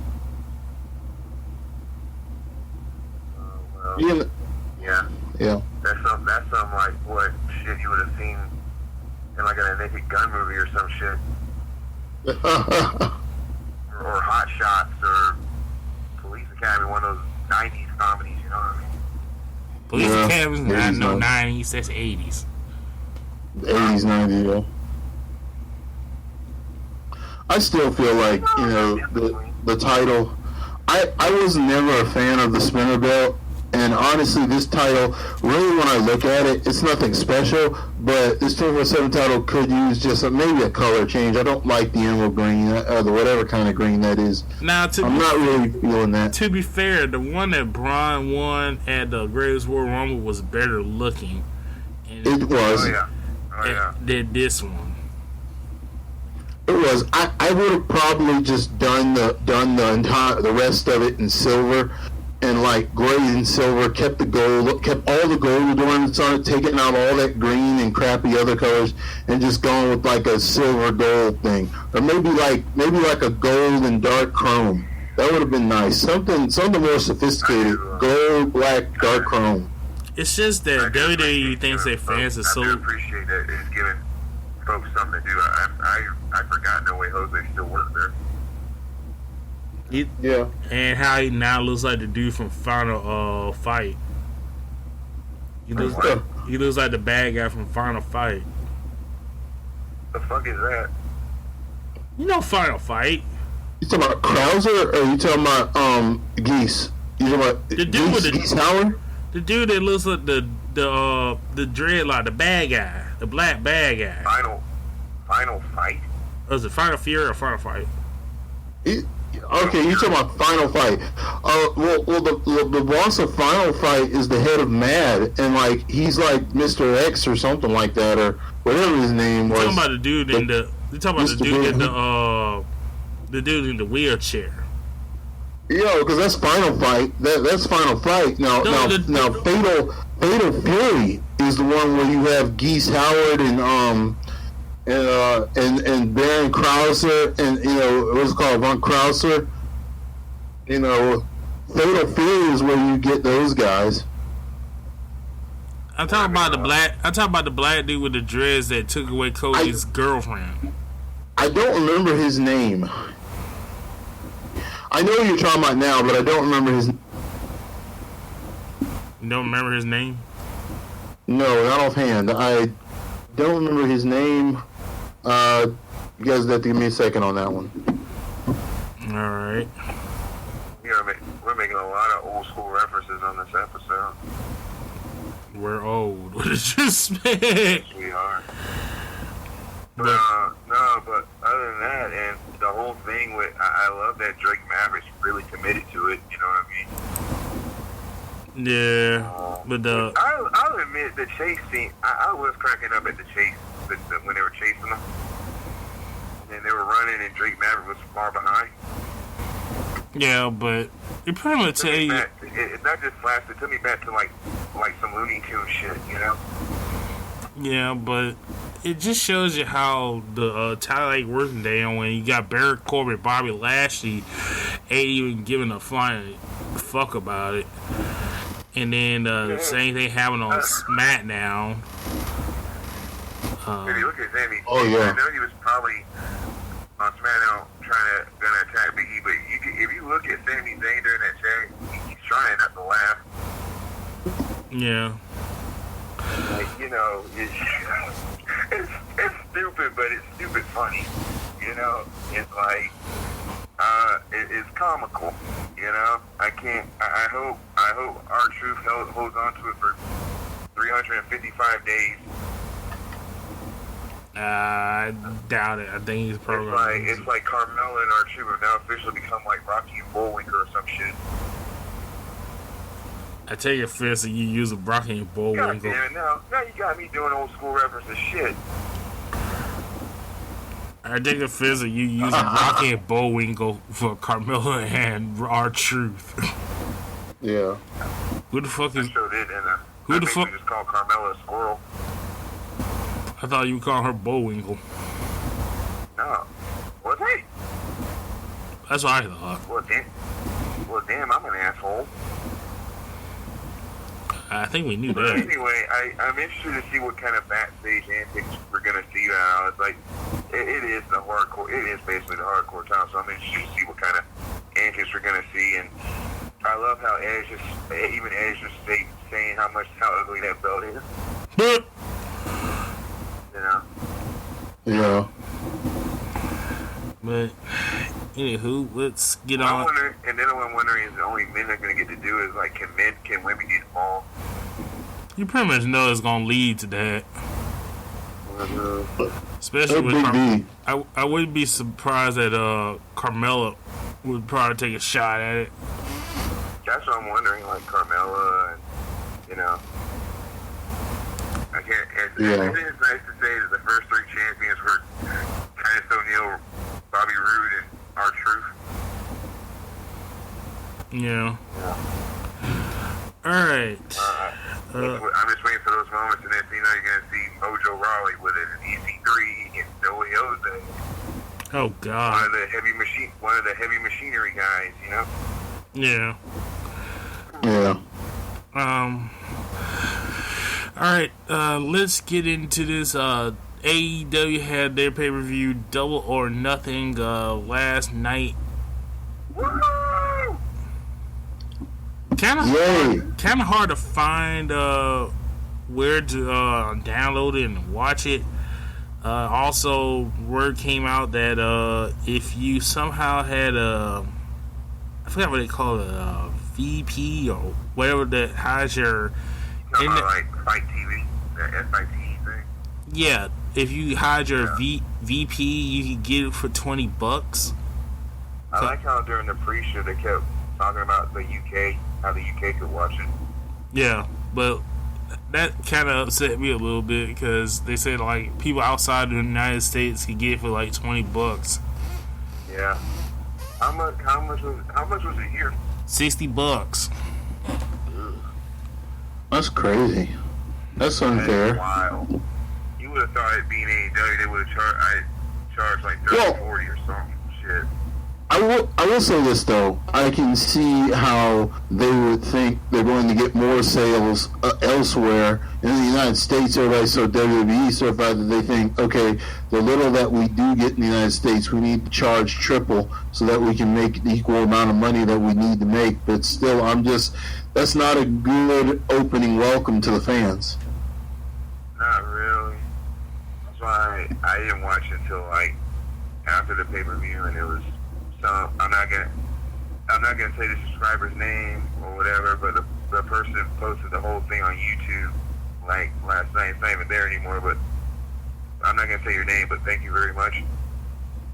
Yeah. Yeah. That's some like what shit you would have seen in like a Naked Gun movie or some shit. or Hot Shots or Police Academy, one of those 90s comedies, you know what I mean? Police Academy's not 90s, that's 80s. 80s, 90s, yeah. I still feel like, you know, the title. I was never a fan of the spinner belt, and honestly, this title, really, when I look at it, it's nothing special. But this 24/7 title could use just maybe a color change. I don't like the emerald green, or the whatever kind of green that is. Now, I'm not really feeling that. To be fair, the one that Braun won at the Greatest Royal Rumble was better looking. And it was. Oh yeah. Than this one. It was. I would have probably just done the rest of it in silver, and like gray and silver, kept the gold, kept all the gold ornaments on it, taking out all that green and crappy other colors, and just going with like a silver gold thing, or maybe like a gold and dark chrome. That would have been nice. Something more sophisticated. Gold, black, dark chrome. It's just that WWE thinks their fans are so. I do appreciate that it's giving folks something to do. I forgot No Way Jose still worked there. Yeah. And how he now looks like the dude from Final Fight. He looks like the bad guy from Final Fight. The fuck is that? You know Final Fight. You talking about Krauser, or you talking about Geese? You talking about the dude with Geese Howard? The dude that looks like the dreadlock, the bad guy, the black bad guy. Final Fight? Was it Final Fury or Final Fight? Okay, you talking about Final Fight? Well, the boss of Final Fight is the head of Mad, and like he's like Mr. X or something like that, or whatever his name was. You're talking about the dude in the. You talking about the dude in the dude in the wheelchair. Yo, because that's Final Fight. That's Final Fight. Now, Fatal Fury is the one where you have Geese Howard and Baron Krauser and what's it called, Von Krauser. Fatal Fury is where you get those guys. I'm talking about the black dude with the dreads that took away Cody's girlfriend. I don't remember his name. I know who you're talking about now, but I don't remember his. You don't remember his name? No, not offhand. I don't remember his name. You guys have to give me a second on that one. All right. We're making a lot of old school references on this episode. We're old. What did you expect? We are. But other than that, and the whole thing with, I love that Drake Maverick's really committed to it. You know what I mean? Yeah, but I'll admit the chase scene. I was cracking up at the chase when they were chasing them, and they were running, and Drake Maverick was far behind. Yeah, but it pretty much tell you. It's not just flash. It took me back to like some Looney Tunes shit, you know? Yeah, but it just shows you how the talent ain't working down when you got Barrett Corbin, Bobby Lashley ain't even giving a flying fuck about it. And then the same thing happened on SmackDown. If you look at Sammy, oh yeah, I know he was probably on SmackDown gonna attack Big E, but if you look at Sami Zayn during that tag, he's trying not to laugh. Yeah. Like, you know, it's stupid, but it's stupid funny. You know, it's like it's comical. You know, I hope our truth holds on to it for 355 days. I doubt it. I think he's probably. It's like Carmella and our truth have now officially become like Rocky and Bullwinkle or some shit. I take offense that you use a Brocky and Bullwinkle. God damn it, now you got me doing old school references shit. I take offense that you using Brocky and Bullwinkle for Carmella and R-Truth. Yeah. Who the fuck is? I sure did, and who the fuck? Just called Carmella a squirrel. I thought you were calling her Bullwinkle. No. Was he? That's what I thought. Well, damn, I'm an asshole. I think we knew But that. anyway, I'm interested to see what kind of backstage antics we're going to see now. It's like, it is the hardcore, it is basically the hardcore time, so I'm interested to see what kind of antics we're going to see. And I love how Edge is saying how ugly that belt is. You know? Yeah. But anywho, let's get on. And then what I'm wondering is the only men they're going to get to do is like, can women get involved? You pretty much know it's gonna lead to that. Especially with I wouldn't be surprised that Carmella would probably take a shot at it. That's what I'm wondering, like Carmella, and you know, I can't. It is nice to say that the first three champions were Titus O'Neil, Bobby Roode, and R-Truth. Yeah. Alright. I'm just waiting for those moments, and then you're going to see Mojo Rawley with it, and EC3, and Joey Jose. Oh God. One of the heavy machinery guys, you know. Yeah. Yeah. Alright, let's get into this. AEW had their pay-per-view Double or Nothing last night. Woo! Kind of hard to find where to download it and watch it. Also, word came out that if you somehow had I forgot what they call it, VP or whatever that has your like Fight TV, the SIT thing. Yeah, if you hide your VP, you can get it for $20. I like how during the pre-show they kept talking about the UK, how the UK could watch it. Yeah, but that kind of upset me a little bit because they said like people outside the United States could get it for like $20. Yeah. How much was it here? $60. That's crazy. That's unfair. That's wild. You would have thought it being AEW, they would have charged like 30, 40 or something. Shit. I I will say this though. I can see how they would think they're going to get more sales elsewhere. In the United States, everybody's so WWE certified that they think, okay, the little that we do get in the United States, we need to charge triple so that we can make the equal amount of money that we need to make. But still, that's not a good opening welcome to the fans. Not really. That's why I didn't watch it until like after the pay-per-view, and it was some. I'm not gonna say the subscriber's name or whatever, but the person posted the whole thing on YouTube like last night. It's not even there anymore, but I'm not gonna say your name. But thank you very much.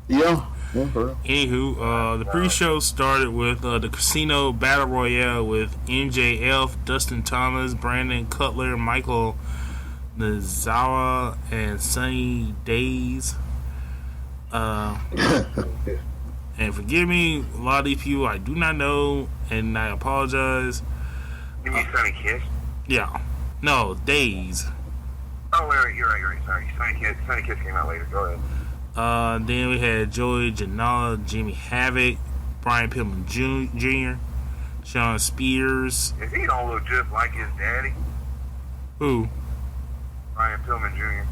Yeah. Anywho, the pre-show started with the Casino Battle Royale with MJF, Dustin Thomas, Brandon Cutler, Michael Nazawa, and Sunny Days. And forgive me, a lot of these people I do not know, and I apologize. You mean Sunny Kiss? Yeah. No, Days. Oh, wait, you're right. Sorry. Sunny Kiss came out later. Go ahead. Then we had Joey Janela, Jimmy Havoc, Brian Pillman Jr., Sean Spears. Is he don't look just like his daddy? Who? Brian Pillman Jr.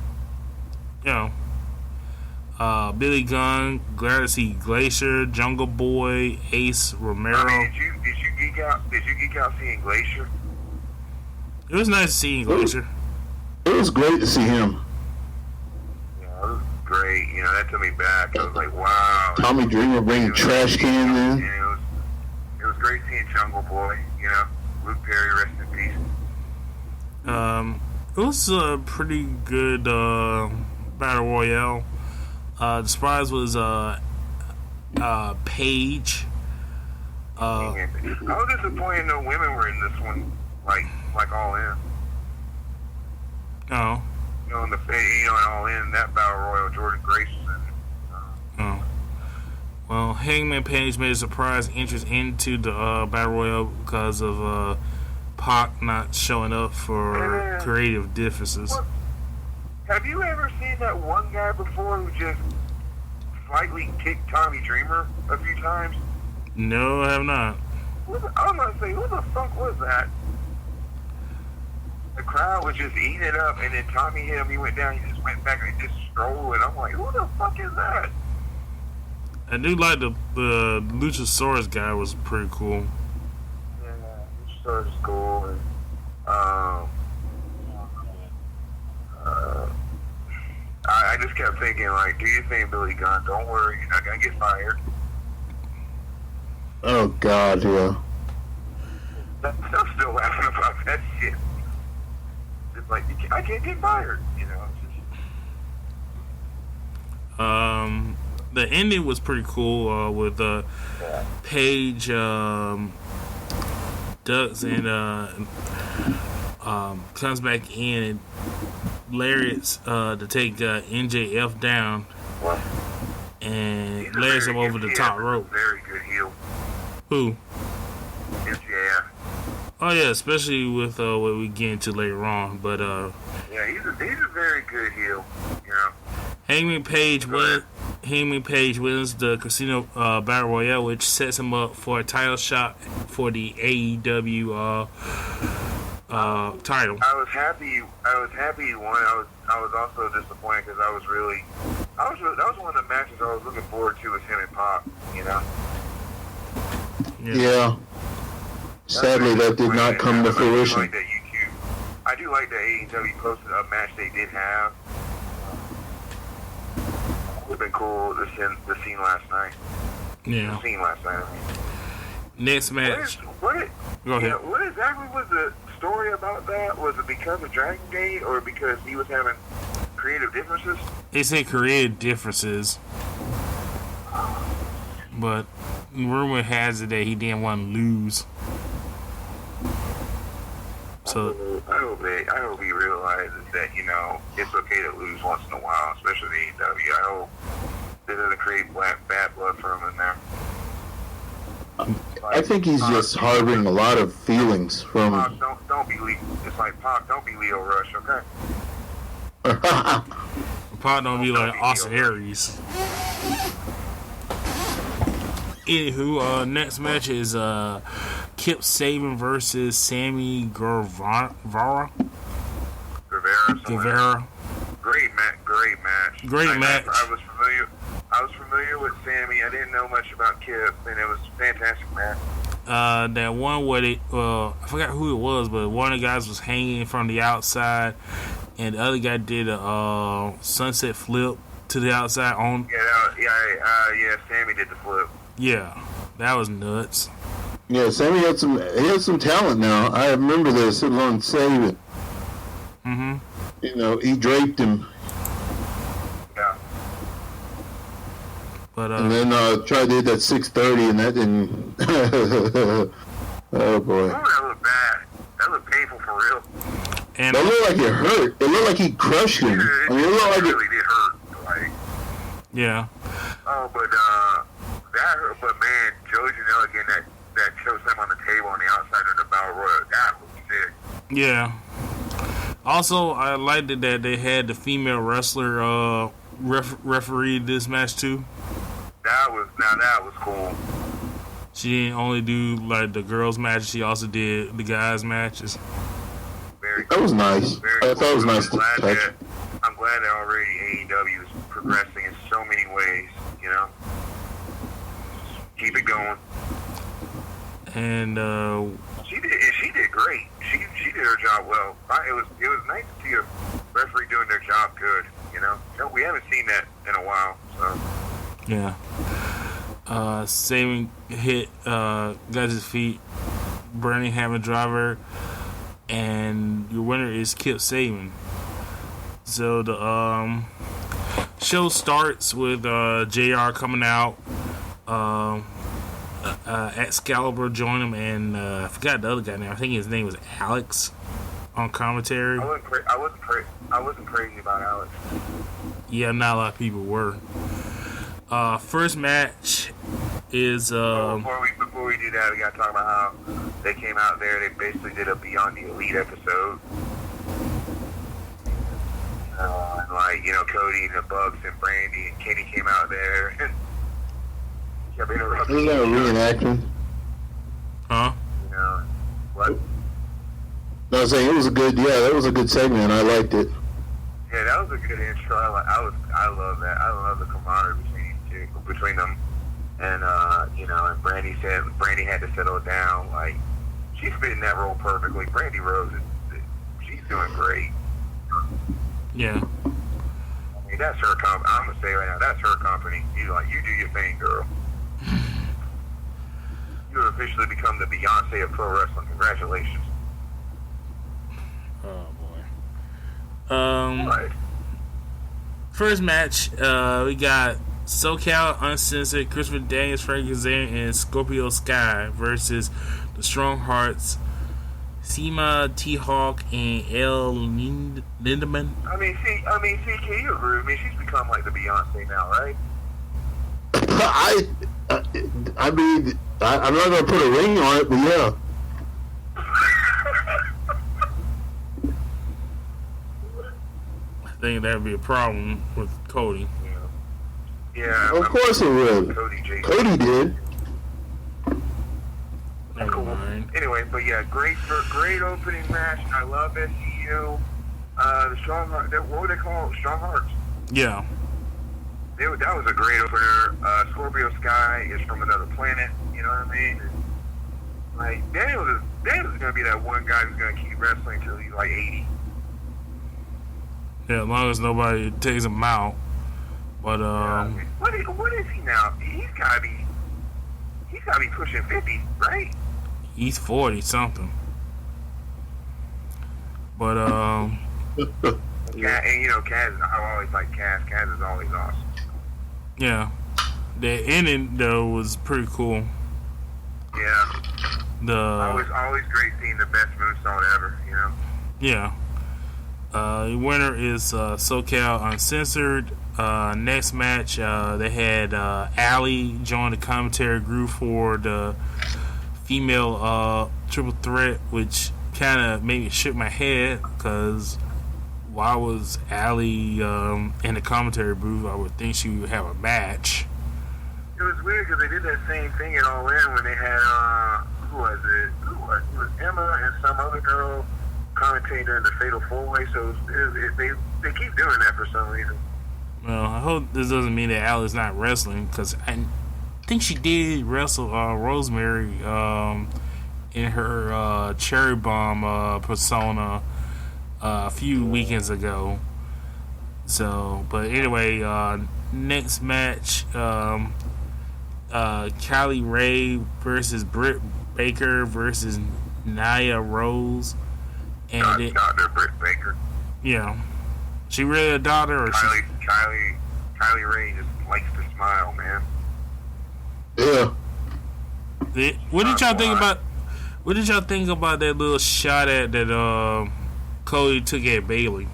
You know. Billy Gunn, Galaxy Glacier, Jungle Boy, Ace Romero. I mean, did you geek out seeing Glacier? It was nice seeing Glacier. It was great to see him. Yeah, it was great. You know, that took me back. I was like, wow. Tommy Dreamer bringing trash cans in. It was great seeing Jungle Boy. You know, Luke Perry, rest in peace. It was a pretty good battle royale. The surprise was Paige. I was disappointed no women were in this one, like All In. Oh. You know, in All In, that battle royal, Jordan Grace was in it. Oh. Well, Hangman Page made a surprise entrance into the battle royal because of Pac not showing up for creative differences. Have you ever seen that one guy before who just slightly kicked Tommy Dreamer a few times? No, I have not. I was about to say, who the fuck was that? The crowd was just eating it up, and then Tommy hit him, he went down, he just went back and just strolled, and I'm like, who the fuck is that? I do like the Luchasaurus guy was pretty cool. Yeah, Luchasaurus is cool, and I just kept thinking, like, do you think Billy Gunn? Don't worry, you're not gonna get fired. Oh God, yeah. I'm still laughing about that shit. It's like I can't get fired, you know. The ending was pretty cool with Paige ducks and comes back in and lariats to take NJF down, and lariats him over the top rope. Very good heel. Who? MJF. Oh yeah, especially with what we get into later on. But yeah, he's a very good heel. You know. Hangman Page wins the Casino Battle Royale, which sets him up for a title shot for the AEW title. I was happy he won. I was also disappointed because that was one of the matches I was looking forward to with him and Pac. You know. Yeah. Sadly, that did not come to fruition. I do like that AEW posted a match they did have. It would have been cool to see the scene last night. Yeah. The scene last night. Next match. Go ahead. What exactly was the story about that? Was it because of Dragon Gate or because he was having creative differences? They say creative differences, but rumor has it that he didn't want to lose. So I hope he realizes that, you know, it's okay to lose once in a while, especially the AEW. I hope that doesn't create bad blood for him in there. I think he's just harboring a lot of feelings from. Don't be Leo. It's like Pac. Don't be Leo Rush, okay? Pac don't be like Austin Aries. Anywho, next match is Kip Sabian versus Sammy Guevara. Guevara. Great match. Great match. I was familiar with Sammy. I didn't know much about Kip, and it was a fantastic match. That one where they, I forgot who it was, but one of the guys was hanging from the outside, and the other guy did a sunset flip to the outside on. Yeah, Sammy did the flip. Yeah, that was nuts. Yeah, Sammy had some talent now. I remember this. It was on Saban. Mm-hmm. You know, he draped him. Yeah. But and then tried to hit that 630, and that didn't. Oh boy. Oh, that looked bad. That looked painful for real. And it looked like it hurt. It looked like he crushed him. I mean, it looked like really did hurt. Like. Yeah. Oh, but that hurt. But man, Joey Janela again, that choked him on the table on the outside of the Battle Royal. That was sick. Yeah. Also, I liked it that they had the female wrestler referee this match too. That was cool. She didn't only do like the girls' matches; she also did the guys' matches. That was nice. I thought it was nice to touch. I'm glad that already AEW is progressing in so many ways. You know, keep it going. And she did great. She did her job well. It was nice to see a referee doing their job good. You know, we haven't seen that in a while. So yeah, Saban hit got his feet, burning hammer driver, and your winner is Kip Sabian. So the show starts with JR coming out. Excalibur joined him, and I forgot the other guy name. I think his name was Alex on commentary. I wasn't crazy about Alex. Yeah, not a lot of people were. First match is before we do that, we gotta talk about how they came out there. They basically did a Beyond the Elite episode. And like, you know, Cody and the Bucks and Brandy and Kenny came out there and kept interrupting. Isn't that a reenactment? Huh? You know, what? No, I was saying it was a good. Yeah, that was a good segment. I liked it. Yeah, that was a good intro. I love that. I love the camaraderie between them. And you know, and Brandy had to settle down. Like, she's fitting that role perfectly. Brandy Rose she's doing great. Yeah. I mean, that's her company. I'm gonna say right now, that's her company. You do your thing, girl. You have officially become the Beyonce of pro wrestling. Congratulations. Oh boy. Right. First match, we got SoCal Uncensored, Christopher Daniels, Frank Kazarian, and Scorpio Sky versus the Strong Hearts, Seema T-Hawk, and Elle Lindemann. I mean, see, can you agree with me? She's become like the Beyonce now, right? I mean, I'm not gonna put a ring on it, but yeah. I think that would be a problem with Cody. Yeah. Of course it would. Cody did. Never mind. Anyway, but yeah, great opening match. I love SCU. The Strong Hearts. What would they call it? Strong Hearts. Yeah. That was a great opener. Scorpio Sky is from another planet. You know what I mean? Like, Daniels is gonna be that one guy who's gonna keep wrestling until he's like 80. Yeah, as long as nobody takes him out. But what is he now? He's gotta be pushing 50, right? He's 40 something. But Yeah, and you know, Kaz. I always like Kaz. Kaz is always awesome. Yeah, the ending though was pretty cool. Yeah. The always great seeing the best moonsault ever. You know. Yeah. The winner is SoCal Uncensored. Next match, they had Allie join the commentary group for the female triple threat, which kind of made me shake my head because why was Allie in the commentary booth? I would think she would have a match. It was it's weird because they did that same thing at All In when they had, who was it? It was Emma and some other girl commentator in the Fatal 4-Way, so they keep doing that for some reason. Well, I hope this doesn't mean that Allie's not wrestling, because I think she did wrestle Rosemary in her Cherry Bomb persona a few weekends ago. So, but anyway, next match, Kylie Ray versus Britt Baker versus Nia Rose. And Dr. Britt Baker. Yeah. She really a daughter, or Kylie Ray just likes to smile, man. Yeah. What did y'all think about? What did y'all think about that little shot at that Cody took at Bailey?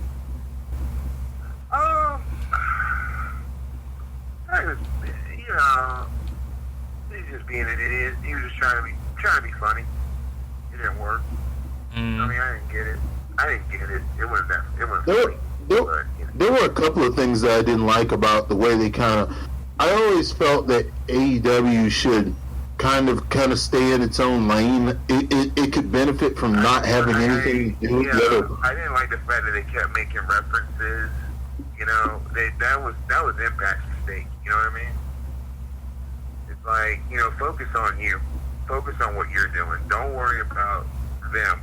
He's just being an idiot. He was just trying to be funny. It didn't work. I mean, I didn't get it. It wasn't funny. There were a couple of things that I didn't like about the way they kind of. I always felt that AEW should kind of stay in its own lane. It could benefit from not having anything to do with the other. I didn't like the fact that they kept making references. You know, that was Impact's mistake. You know what I mean? It's like, you know, focus on you. Focus on what you're doing. Don't worry about them.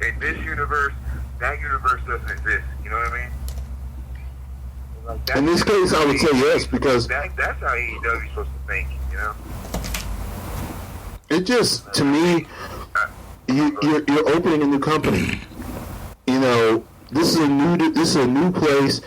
In this universe, that universe doesn't exist. You know what I mean? Like, in this case, I would say yes, because that's how AEW is supposed to think. You know? It just, to me, you're opening a new company. You know, this is a new place,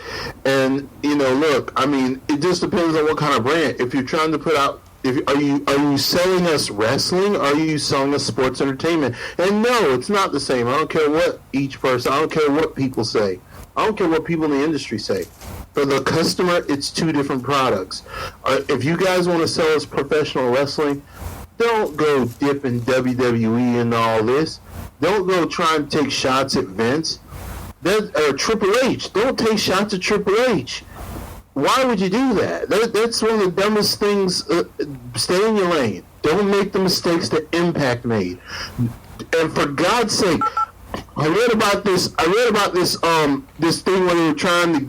and you know, look, I mean, it just depends on what kind of brand. If you're trying to put out, are you selling us wrestling? Or are you selling us sports entertainment? And no, it's not the same. I don't care what each person. I don't care what people say. I don't care what people in the industry say. For the customer, it's two different products. If you guys want to sell us professional wrestling, don't go dip in WWE and all this. Don't go try and take shots at Vince. Triple H. Don't take shots at Triple H. Why would you do that? That's one of the dumbest things. Stay in your lane. Don't make the mistakes that Impact made. And for God's sake, I read about this this thing where they were trying to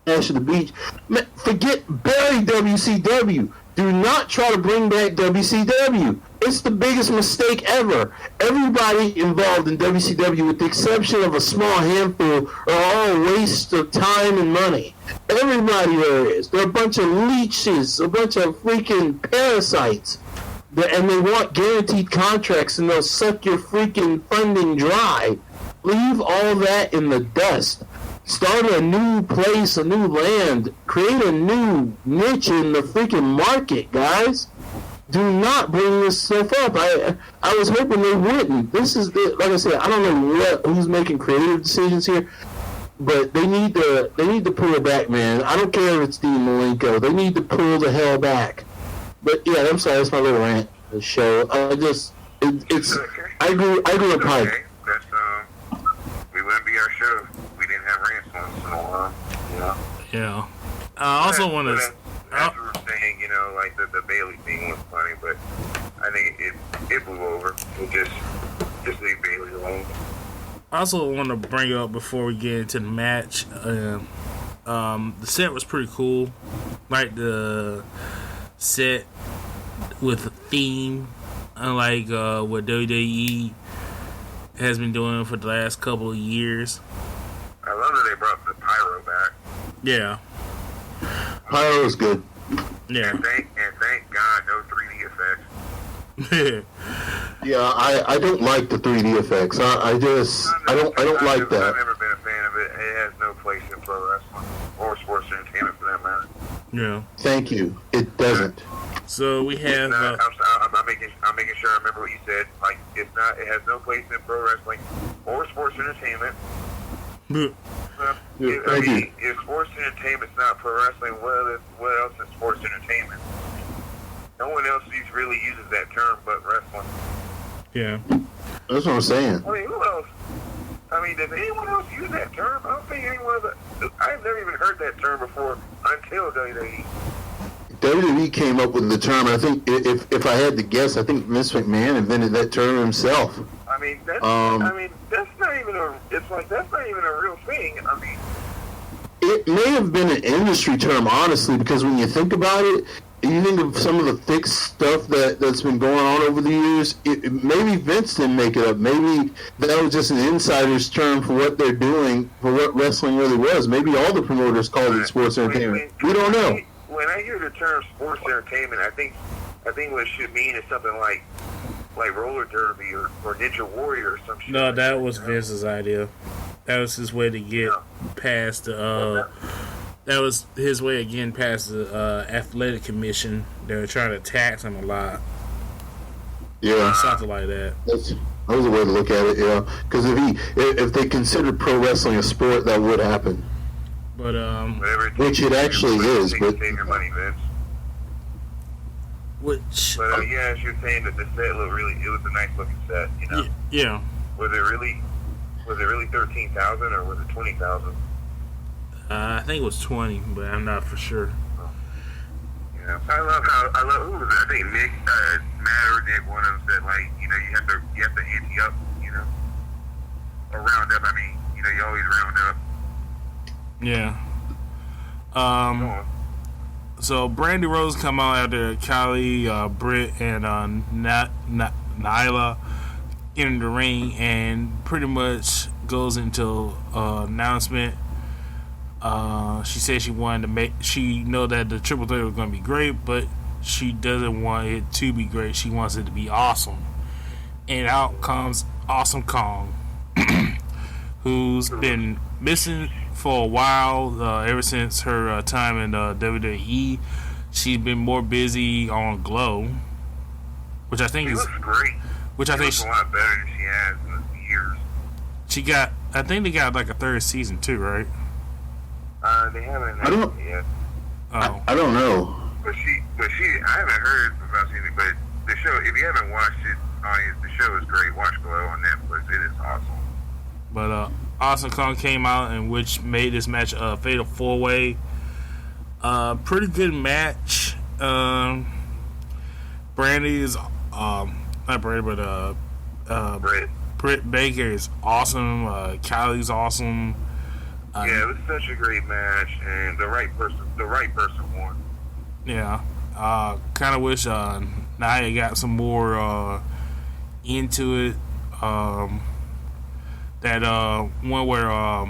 Ash of the Beach. Man, bury WCW. Do not try to bring back WCW. It's the biggest mistake ever. Everybody involved in WCW, with the exception of a small handful, are all a waste of time and money. Everybody there is. They're a bunch of leeches, a bunch of freaking parasites. And they want guaranteed contracts, and they'll suck your freaking funding dry. Leave all that in the dust. Start a new place, a new land. Create a new niche in the freaking market, guys. Do not bring this stuff up. I was hoping they wouldn't. This is like I said, I don't know who's making creative decisions here, but they need to pull it back, man. I don't care if it's Dean Malenko. They need to pull the hell back. But yeah, I'm sorry, that's my little rant. The show. I agree with Pike. That's we wouldn't be our show. We didn't have rants once in a while. Yeah. I also want to. As we were saying, you know, like the Bailey thing was funny, but I think it blew over. So just leave Bailey alone. I also want to bring up before we get into the match. The set was pretty cool. Like the set with a theme, unlike what WWE has been doing for the last couple of years. I love that they brought the pyro back. Yeah. Pyro is good. Yeah. And thank God, no 3D effects. Yeah, I don't like the 3D effects. I don't like that. I've never been a fan of it. It has no place in pro wrestling or sports entertainment for that matter. Yeah. Thank you. It doesn't. So we have. I'm making sure I remember what you said. Like, it's not. It has no place in pro wrestling or sports entertainment. Thank you. If sports entertainment's not pro wrestling, what else is sports entertainment? No one else really uses that term but wrestling. Yeah. That's what I'm saying. I mean, who else? I mean, does anyone else use that term? I don't think anyone else. I've never even heard that term before until WWE. WWE came up with the term. I think if I had to guess, I think Vince McMahon invented that term himself. I mean, that's not even that's not even a real thing. I mean, it may have been an industry term, honestly, because when you think about it, you think of some of the fixed stuff that's been going on over the years. Maybe Vince didn't make it up. Maybe that was just an insider's term for what they're doing, for what wrestling really was. Maybe all the promoters called it sports entertainment. We don't know. When I hear the term sports entertainment, I think what it should mean is something like roller derby or Ninja Warrior or some shit. No, that was Vince's idea. That was his way to get past the. That was his way of getting past the athletic commission. They were trying to tax him a lot. Yeah, something like that. That was a way to look at it. Yeah, because if they considered pro wrestling a sport, that would happen. But which it actually is. But save your money, Vince. Which? But yeah, as you're saying that the set looked it was a nice looking set. You know. Yeah. Was it really 13,000 or was it 20,000? I think it was 20, but I'm not for sure. Yeah, I love who was it? I think Nick, Matt or Nick, one of them said you have to ante up, or round up. I mean, you always round up. Yeah. So Brandy Rose come out after Kylie, Britt, and Nyla in the ring, and pretty much goes into announcement. She said she wanted to she know that the triple threat was going to be great, but she doesn't want it to be great. She wants it to be awesome. And out comes Awesome Kong, who's been missing for a while, ever since her time in WWE. She's been more busy on Glow, which I think is great. Which I think looks a lot better than she has in years. I think they got like a third season too, right? They haven't announced it yet. Oh. I don't know. But I haven't heard about anything. But the show, if you haven't watched it, the show is great. Watch Glow on Netflix. It is awesome. But Awesome Kong came out, and which made this match a fatal 4-way. Pretty good match. Brandy is not Brandy, but Britt Baker is awesome. Kylie's awesome. Yeah, it was such a great match, and the right person won. Yeah, kind of wish Nia got some more into it. That one where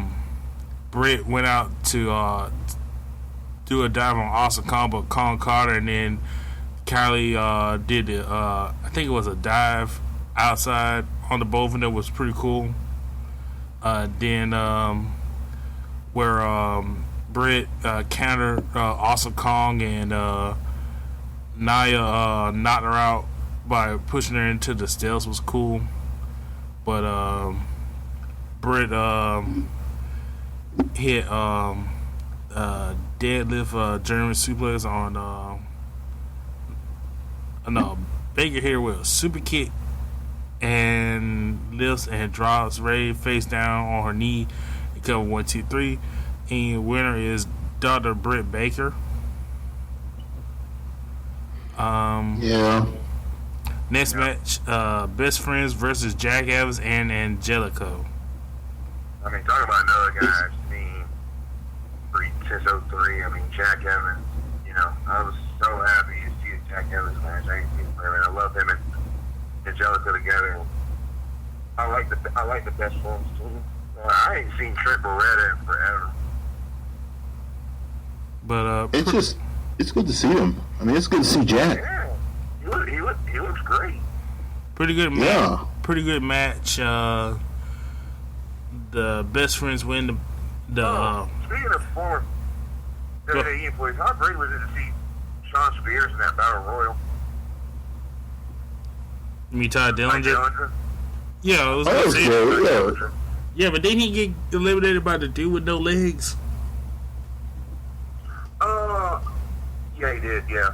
Britt went out to do a dive on Awesome Kong, but Kong caught her, and then Kylie did the I think it was a dive outside on the both of them, was pretty cool. Then where Britt countered Awesome Kong, and Nia knocked her out by pushing her into the stairs, was cool. But Britt hit deadlift German suplex on no, Baker here with a super kick and lifts and drops Ray face down on her knee and cover 1, 2, 3. And winner is Dr. Britt Baker. Yeah. Next match, Best Friends versus Jack Evans and Angelico. I mean, talking about another guy I've seen since 03. I mean, Jack Evans. I was so happy to see a Jack Evans match. I ain't seen him forever, and I love him and Angelico together. I like the Best Friends too. I ain't seen Trent Beretta in forever. But it's good to see him. I mean, it's good to see Jack. Yeah, he looks great. Pretty good match. Yeah. Pretty good match. The Best Friends win the. Speaking of former WWE employees, how great was it to see Sean Spears in that Battle Royal? You mean Ty Dillinger? Yeah, it was good. Yeah, but didn't he get eliminated by the dude with no legs? Yeah, he did, yeah.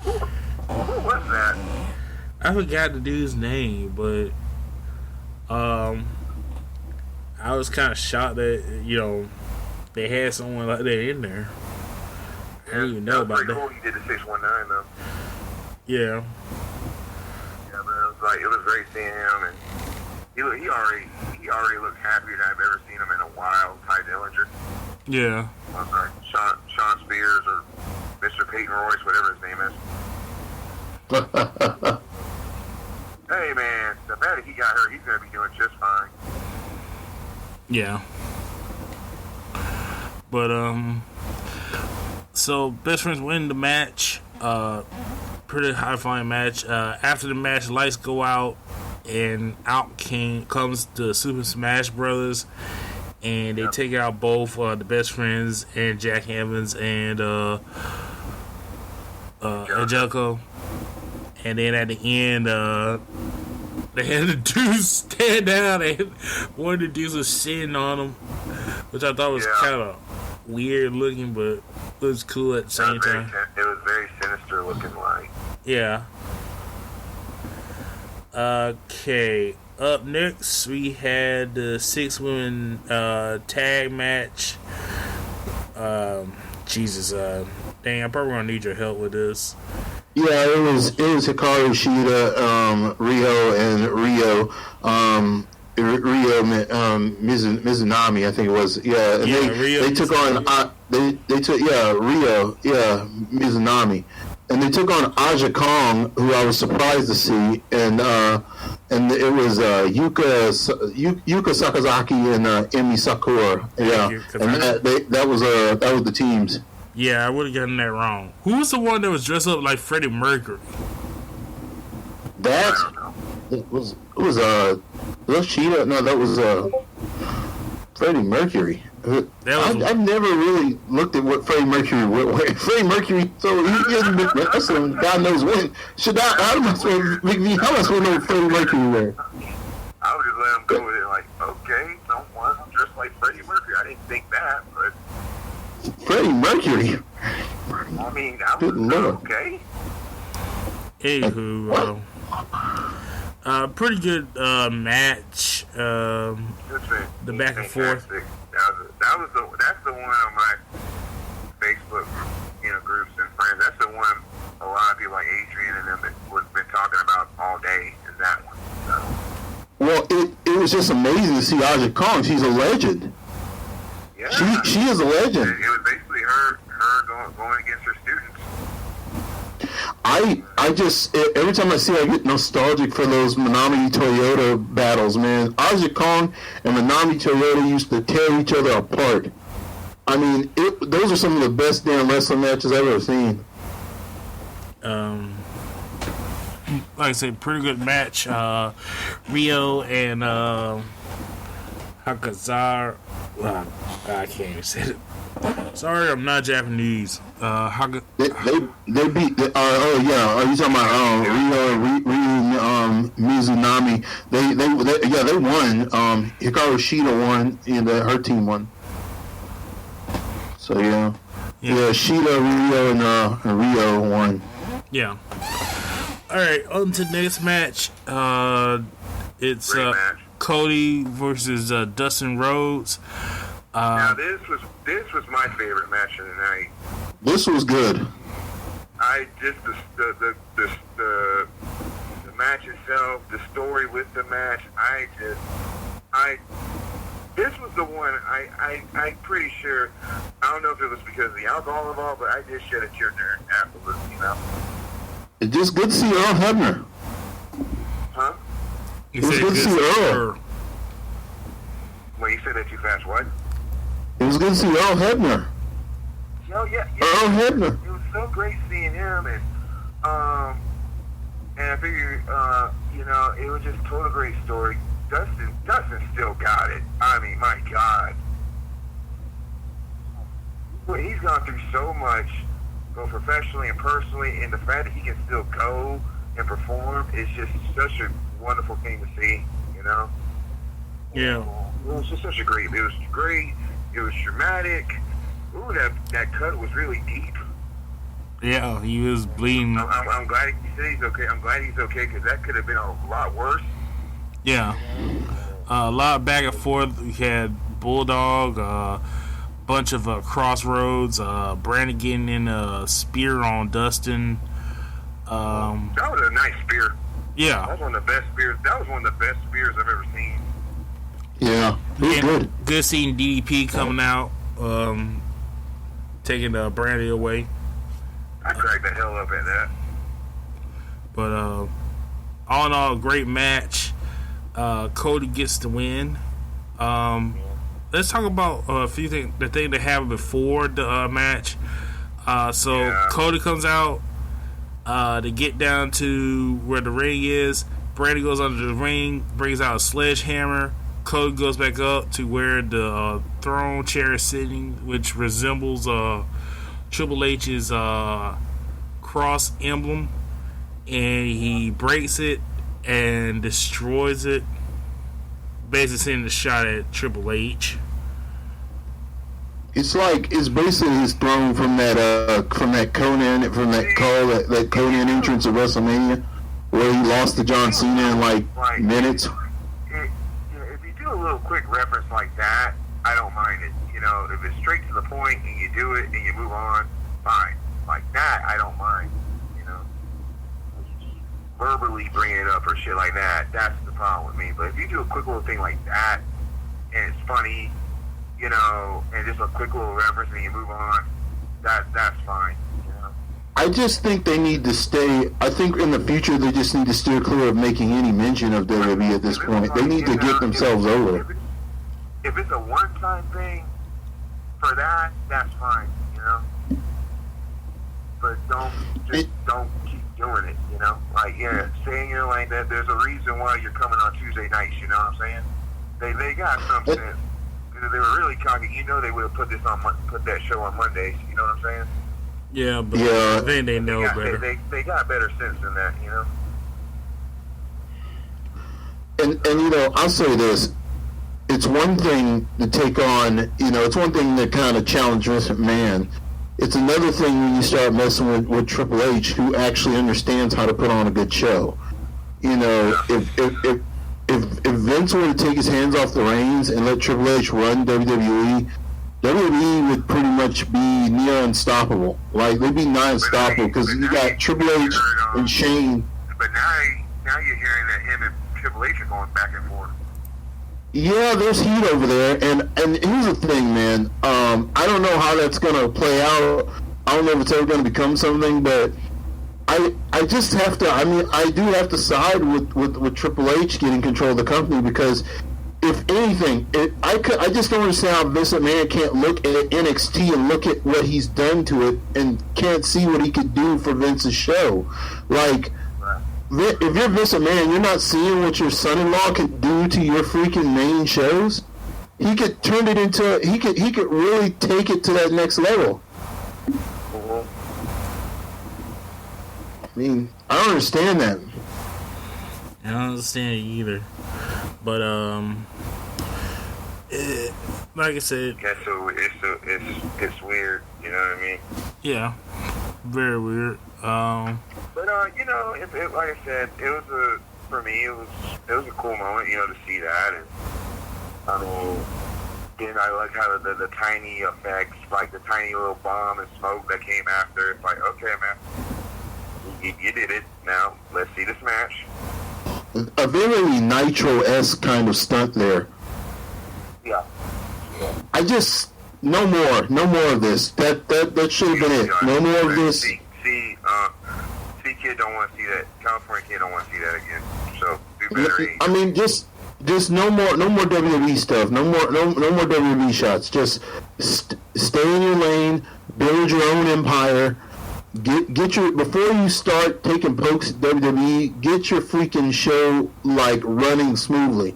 Who was that? I forgot the dude's name, but I was kind of shocked that they had someone like that in there. I didn't even know about that. that. Cool. He did the 619 though. Yeah. Yeah, but it was great seeing him, and he already looked happier than I've ever seen him in a while. Ty Dillinger. Yeah. I'm sorry, Sean Spears or Mr. Peyton Royce, whatever his name is. Hey man, the fact that he got hurt, he's gonna be doing just fine. Yeah. But so best friends win the match. Pretty high flying match. After the match, lights go out, and out comes the Super Smash Brothers, and they take out both the best friends and Jack Evans and Angelico. And then at the end, they had the dudes stand down, and one of the dudes was sitting on them, which I thought was kind of weird looking, but it was cool at the same time. It was very sinister looking like. Yeah. Okay. Up next, we had the 6-women tag match. Jesus, dang, I'm probably gonna need your help with this. Yeah, it was Hikaru Shida, Rio and Rio Mizunami, I think it was. Yeah, and they took on Rio Mizunami, and they took on Aja Kong, who I was surprised to see, and it was Yuka Sakazaki and Emi Sakura. Yeah, and that was the teams. Yeah, I would have gotten that wrong. Who was the one that was dressed up like Freddie Mercury? That was Cheetah. No, that was Freddie Mercury. I've never really looked at what Freddie Mercury would. Freddie Mercury, so he hasn't been wrestling. God knows when. How am I supposed to know what Freddie Mercury wear? I would just let him go with it. Like, okay, someone dressed like Freddie Mercury. I didn't think that, but. Freddie Mercury. I mean, I was okay. Anywho, pretty good match. The back and forth. That's the one on my Facebook, groups and friends. That's the one a lot of people like Adrian and them have been talking about all day. Is that one? So. Well, it was just amazing to see Aja Kong. She's a legend. Yeah. She is a legend. It was basically her going against her students. I just, every time I see her, I get nostalgic for those Manami Toyota battles, man. Aja Kong and Manami Toyota used to tear each other apart. I mean, those are some of the best damn wrestling matches I've ever seen. Like I said, pretty good match. Rio and Hakazar. I can't even say it. Sorry, I'm not Japanese. They beat. Are you talking about Rio and Mizunami? They won. Hikaru Shida won, and her team won. So yeah, Shida, Rio, and Rio won. Yeah. All right, on to the next match. It's Cody versus Dustin Rhodes. Now this was my favorite match of the night. This was good. I just the match itself, the story with the match. This was the one. I'm pretty sure. I don't know if it was because of the alcohol involved, but I just shed a tear there afterwards. It's just good to see Earl Hebner. Huh? It was good to see Earl. Well, you said that too fast. What? It was good to see Earl Hebner. Oh yeah. Earl Hebner. It was so great seeing him, and I figured, it was just told a great story. Dustin still got it. I mean, my God. Well, he's gone through so much, both professionally and personally, and the fact that he can still go and perform is just such a wonderful thing to see, Yeah. It was just such a great. It was great. It was dramatic. Ooh, that cut was really deep. Yeah, he was bleeding. I'm glad he said he's okay. I'm glad he's okay because that could have been a lot worse. Yeah. A lot of back and forth. We had Bulldog, bunch of crossroads. Brandon getting in a spear on Dustin. That was a nice spear. Yeah, that was one of the best spears. That was one of the best spears I've ever seen. Yeah, it was good. Good seeing DDP coming out, taking Brandy away. I cracked the hell up at that. But all in all, great match. Cody gets the win. Let's talk about a few things. The thing that happened before the match. Cody comes out to get down to where the ring is. Brandy goes under the ring, brings out a sledgehammer. Cody goes back up to where the throne chair is sitting, which resembles Triple H's cross emblem, and he breaks it and destroys it, basically sending a shot at Triple H. It's basically his throne from that Conan that Conan entrance of WrestleMania, where he lost to John Cena in like minutes. If you do a little quick reference like that, I don't mind it. You know, if it's straight to the point and you do it and you move on, fine. Like that, I don't mind. You know, verbally bringing it up or shit like that, that's the problem with me. But if you do a quick little thing like that and it's funny, you know, and just a quick little reference and you move on, that's fine. You know? I just think they need to stay. I think in the future they just need to steer clear of making any mention of WWE at this point. They need to get themselves over. If it's a one-time thing for that, that's fine. You know, but don't keep doing it. You know, like stay in your lane. That there's a reason why you're coming on Tuesday nights. You know what I'm saying? They got some sense. If they were really cocky, you know, they would have put that show on Mondays. You know what I'm saying? Yeah, but I think they know better. They got better sense than that, you know. And you know, I'll say this: it's one thing to take on, you know, it's one thing to kind of challenge Vince McMahon. It's another thing when you start messing with Triple H, who actually understands how to put on a good show. You know, if Vince were to take his hands off the reins and let Triple H run WWE would pretty much be near unstoppable. Like, they'd be nigh unstoppable because you got Triple H and Shane. But now you're hearing that him and Triple H are going back and forth. Yeah, there's heat over there, and here's the thing, man. I don't know how that's gonna play out. I don't know if it's ever gonna become something, but I just have to. I mean, I do have to side with Triple H getting control of the company, because if anything, I just don't understand how Vince McMahon can't look at NXT and look at what he's done to it and can't see what he could do for Vince's show. Like, if you're Vince McMahon, you're not seeing what your son-in-law can do to your freaking main shows. He could turn it into. He could really take it to that next level. I mean, I don't understand that. I don't understand it either. But like I said, yeah, so it's weird. You know what I mean? Yeah, very weird. But you know, it like I said, for me it was a cool moment, you know, to see that, and I mean, then I like how the tiny effects, like the tiny little bomb and smoke that came after. It's like, okay, man, you did it. Now let's see this match. A very Nitro-esque kind of stunt there. Yeah. I just no more of this. That should have been it. No more of this. See, kid don't want to see that. California kid don't want to see that again. So do better. I mean, just no more WWE stuff. No more WWE shots. Just stay in your lane. Build your own empire. Get your, before you start taking pokes at WWE, get your freaking show like running smoothly.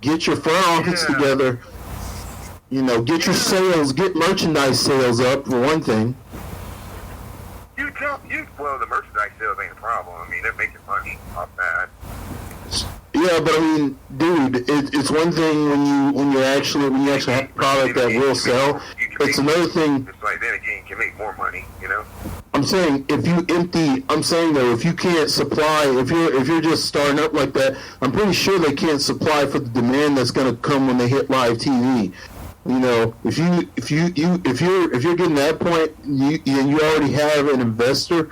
Get your front office together. You know, get your sales, get merchandise sales up for one thing. Well, the merchandise sales ain't a problem. I mean, they're making money off that. Yeah, but I mean, dude, it's one thing when you actually have a product that will sell. It's another thing. It's like, then again, you can make more money, you know. I'm saying if you can't supply, if you're just starting up like that, I'm pretty sure they can't supply for the demand that's going to come when they hit live TV. You know, if you're getting that point, and you already have an investor,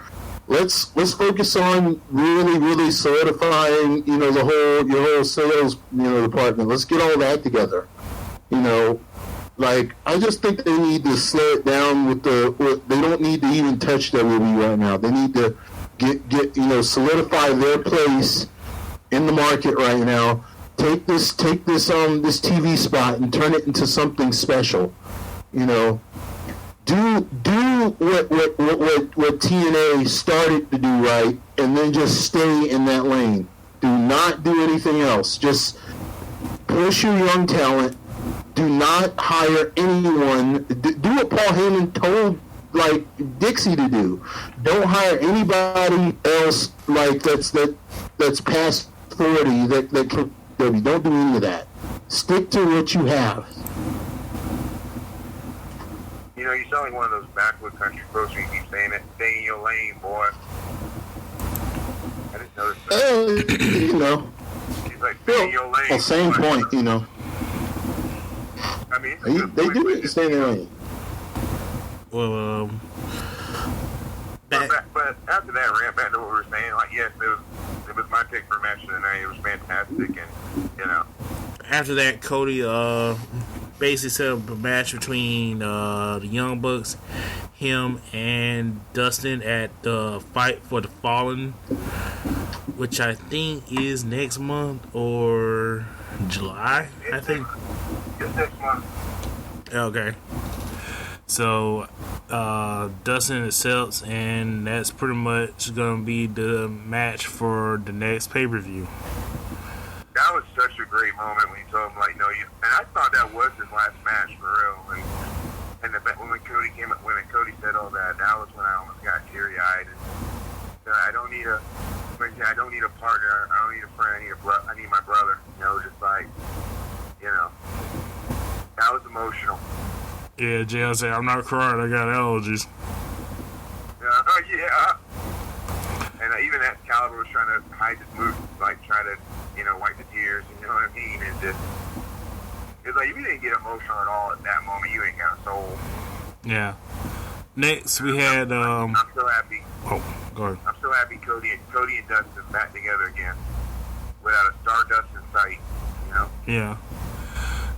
let's focus on really solidifying, you know, your whole sales, you know, department. Let's get all that together. You know, like, I just think they need to slow it down they don't need to even touch WWE right now. They need to get you know, solidify their place in the market right now. Take this TV spot and turn it into something special. You know, do what TNA started to do right, and then just stay in that lane. Do not do anything else. Just push your young talent. Do not hire anyone. Do what Paul Heyman told like Dixie to do. Don't hire anybody else like that's past 40 that don't do any of that. Stick to what you have. You know, you sound like one of those backward country folks where you keep saying it. Stay in your lane, boy. I didn't notice that. You know. He's like, stay in your lane. Well, same boy. point, you know. I mean, They do need to stay in their lane. Well, but after that, ran back to what we were saying. Like, yes, it was my pick for match of the night. It was fantastic, and you know. after that, Cody basically set up a match between the Young Bucks, him and Dustin at the Fight for the Fallen, which I think is next month or July, I think. It's next month. Okay. So, Dustin accepts, and that's pretty much going to be the match for the next pay-per-view. That was such a great moment when he told him, like, no, you. And I thought that was his last match for real. And when Cody came, when Cody said all that, that was when I almost got teary-eyed. And I don't need a partner. I don't need a friend. I need my brother. You know, just like, you know, that was emotional. Yeah, JL said, I'm not crying, I got allergies. Yeah. And even that Caliber was trying to hide his mood, like try to, you know, wipe the tears, you know what I mean? And just, it's like, if you didn't get emotional at all at that moment, you ain't got a soul. Yeah. Next, we had, I'm so happy. Oh, go ahead. I'm so happy Cody and Dustin back together again without a Stardust in sight, you know? Yeah.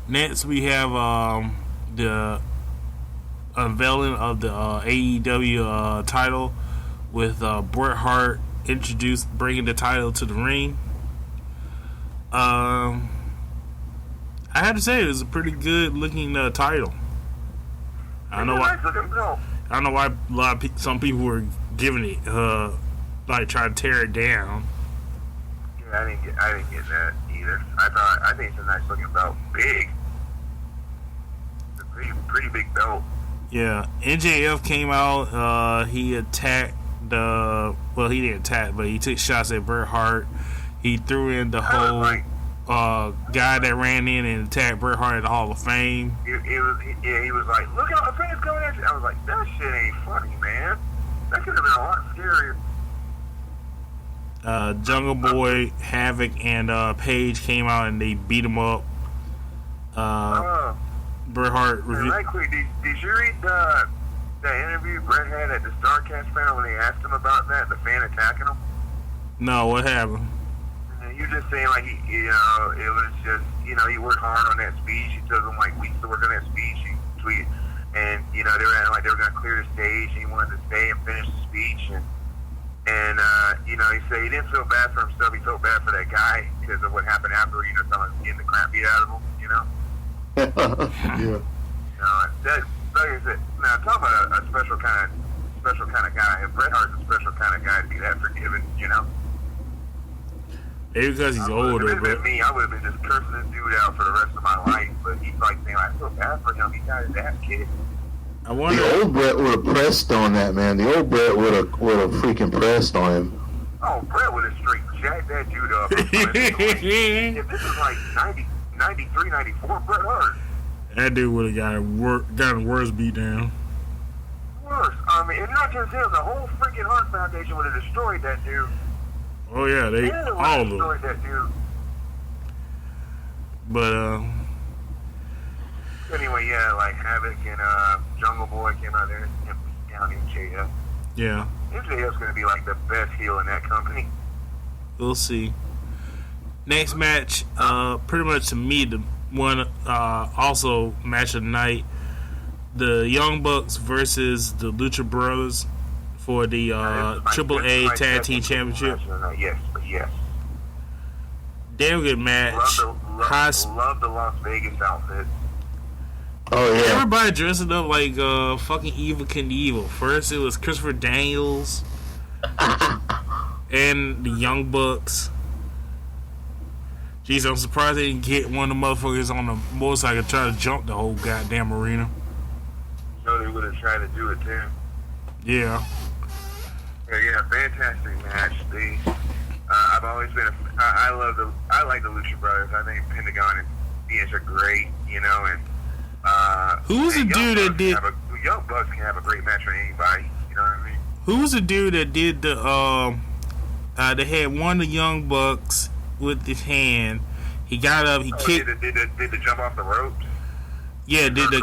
Next, we have, the unveiling of the AEW title with Bret Hart bringing the title to the ring. I have to say it was a pretty good looking title. I don't know why some people were giving it like trying to tear it down. Yeah, I didn't get that either. I think it's a nice looking belt, big. Pretty big belt. Yeah, NJF came out. He attacked he didn't attack, but he took shots at Bret Hart. He threw in the whole guy that ran in and attacked Bret Hart at the Hall of Fame. He was like, look out, the fans coming at you. I was like, that shit ain't funny, man. That could have been a lot scarier. Jungle Boy, Havoc, and Paige came out and they beat him up. Bret Hart reviewed. Right quick, did you read that interview Bret had at the StarCast panel when they asked him about that, the fan attacking him? No, what happened? And he was just saying, like, it was just, he worked hard on that speech. He took him, like, weeks to work on that speech. He tweeted, and, they were they were going to clear the stage, and he wanted to stay and finish the speech. And he said he didn't feel bad for himself. He felt bad for that guy because of what happened after, someone getting the crap beat out of him, Yeah. Like I said, now talk about a special kind of guy. If Bret Hart's a special kind of guy to be that forgiving, Maybe because he's older, but me, I would have been just cursing this dude out for the rest of my life. But he's like saying, I feel bad for him. He got his ass kicked. I wonder. The old Bret would have pressed on that, man. The old Bret would have freaking pressed on him. Oh, Bret would have straight jacked that dude up. If this was like 93, 94, Bret Hart. That dude would have gotten worse beat down. Worse. I mean, and not just him, the whole freaking Hart Foundation would have destroyed that dude. Oh yeah, they all of them. Destroyed that dude. But Anyway, yeah, like Havoc and Jungle Boy came out there and beat down MJF. Yeah. MJF's going to be like the best heel in that company. We'll see. Next match, pretty much to me, the one also match of the night, the Young Bucks versus the Lucha Brothers for the AAA Tag Team Championship. Yes. Damn good match. Love the Las Vegas outfit. Oh yeah. Everybody dressing up like fucking Evil Knievel. First it was Christopher Daniels and the Young Bucks. Jeez, I'm surprised they didn't get one of the motherfuckers on the motorcycle trying to jump the whole goddamn arena. No, they would have tried to do it too. Yeah. Yeah, fantastic match. I've always been I like the Lucha Brothers. I think Pentagon and Diaz are great, you know, and who was the dude that did? Young Bucks can have a great match with anybody. You know what I mean? Who was the dude that did the? They had one of the Young Bucks with his hand. He got up. He kicked. Did the jump off the ropes? Yeah, did the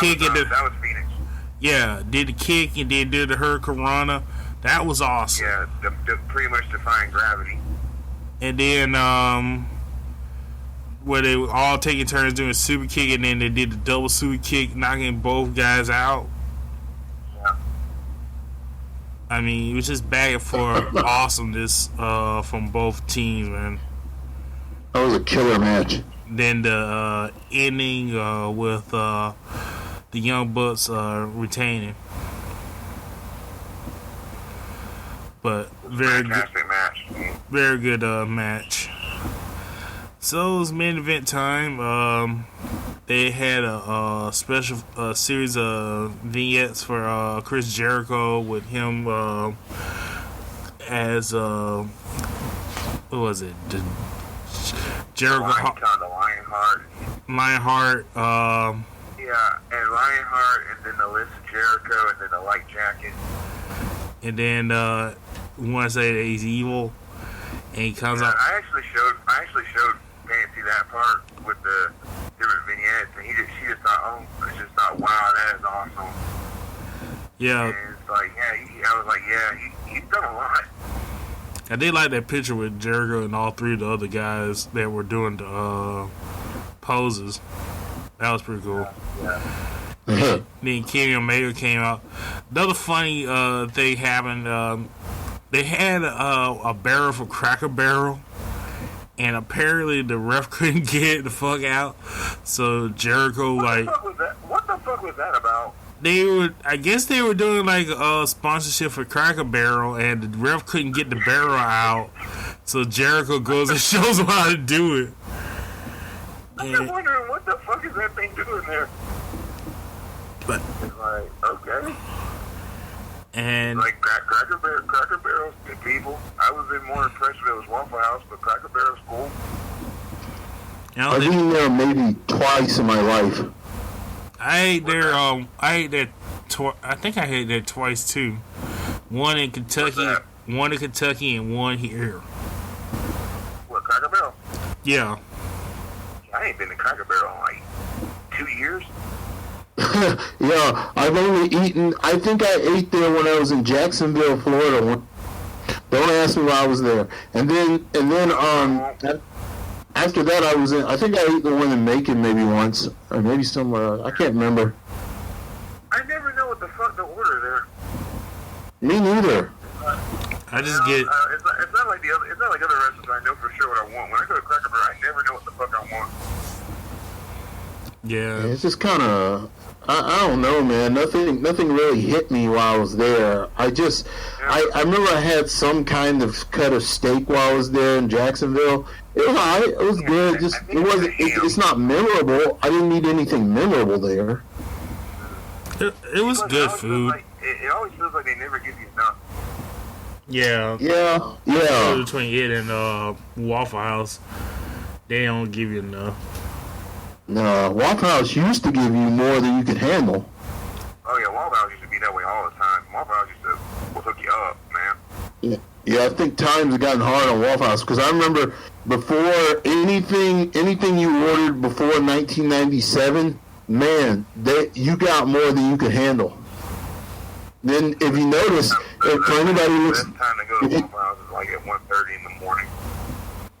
kick and that was Phoenix. Yeah, did the kick and then did the Hurricanrana. That was awesome. Yeah, the pretty much defying gravity. And then where they were all taking turns doing a super kick, and then they did the double super kick, knocking both guys out. Yeah. I mean, it was just back and forth awesomeness from both teams, man. That was a killer match. Then the ending with the Young Bucks retaining. But very fantastic match. Very good match. So it was main event time. They had a special series of vignettes for Chris Jericho with him as what was it? Jericho Lionheart. Yeah, and Lionheart, and then the list of Jericho, and then the light jacket. And then we want to say that he's evil, and he comes out. I actually showed Fancy that part with the different vignettes, and she just thought, wow, that is awesome. Yeah. And it's like, I was like, he's done a lot. I did like that picture with Jericho and all three of the other guys that were doing the poses. That was pretty cool. Yeah. Then Kenny Omega came out. Another funny thing happened. They had a barrel for Cracker Barrel, and apparently the ref couldn't get the fuck out. So Jericho What the fuck was that about? I guess they were doing like a sponsorship for Cracker Barrel, and the ref couldn't get the barrel out. So Jericho goes and shows him how to do it. I'm just wondering what the fuck is that thing doing there? But it's like, okay. And like Cracker Barrel's good people. I was more impressed if it was Waffle House, but Cracker Barrel's cool. I've been there maybe twice in my life. I ate there. I think I ate there twice too. One in Kentucky, and one here. What, Cracker Barrel? Yeah. I ain't been to Cracker Barrel in like 2 years. Yeah, I've only eaten. I think I ate there when I was in Jacksonville, Florida. Don't ask me why I was there. And then after that, I was in. I think I ate the one in Macon maybe once, or maybe somewhere else. I can't remember. I never know what the fuck to order there. Me neither. I just get. It's not like it's not like other restaurants. I know for sure what I want. When I go to Cracker Barrel, I never know what the fuck I want. Yeah. It's just kind of. I don't know, man. Nothing really hit me while I was there. I remember I had some kind of cut of steak while I was there in Jacksonville. It was alright. It was good. It's not memorable. I didn't need anything memorable there. It was good food. It always feels like they never give you enough. Yeah. Yeah. Between it and Waffle House, they don't give you enough. No, Waffle House used to give you more than you could handle. Oh yeah, Waffle House used to be that way all the time. Waffle House used to hook you up, man. Yeah, I think times have gotten hard on Waffle House because I remember before anything you ordered before 1997, man, you got more than you could handle. Then, if you notice, for anybody who looks, best time to go to Waffle House is like at 1:30 in the morning.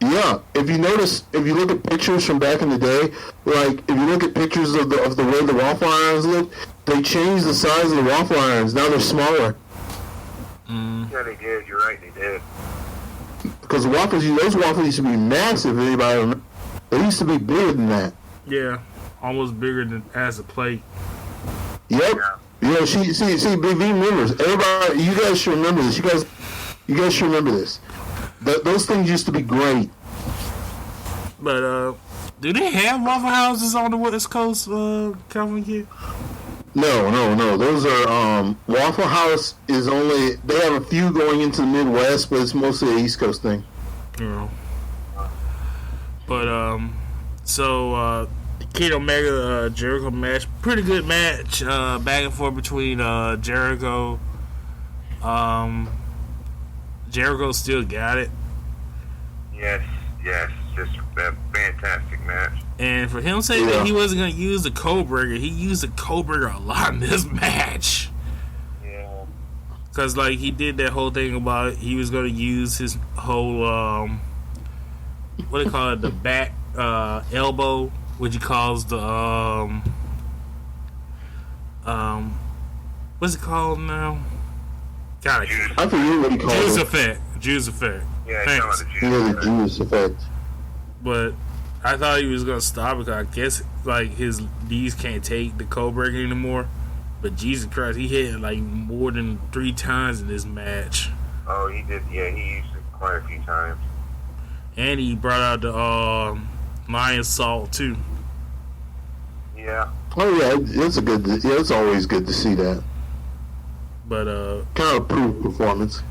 yeah, if you notice, if you look at pictures from back in the day, like if you look at pictures of the way the waffle irons look, they changed the size of the waffle irons. Now they're smaller. Yeah, they did. You're right, they did. Because those waffles used to be massive. If anybody remember, they used to be bigger than that. Yeah, almost bigger than as a plate. Yep. Yeah. See, Big V remembers. Everybody, you guys should remember this. You guys should remember this. Those things used to be great. But do they have Waffle Houses on the West Coast, Calvin Kid? No. Those are Waffle House is only they have a few going into the Midwest, but it's mostly an East Coast thing. Yeah. But so Kenny Omega Jericho match, pretty good match, back and forth between Jericho. Jericho still got it. Yes, just a fantastic match. And for him saying that he wasn't going to use the code breaker, he used the code breaker a lot in this match. Yeah. Because, like, he did that whole thing about he was going to use his whole, what do you call it, the back elbow, which he calls the, what's it called now? I forget what he called Jews it. Jews effect. Yeah, thanks. The Jews effect. But I thought he was gonna stop because I guess like his knees can't take the code breaker anymore. But Jesus Christ, he hit it like more than 3 times in this match. Oh, he did. Yeah, he used it quite a few times. And he brought out the lion salt too. Yeah. Oh yeah, it's always good to see that. But kind of approved performance.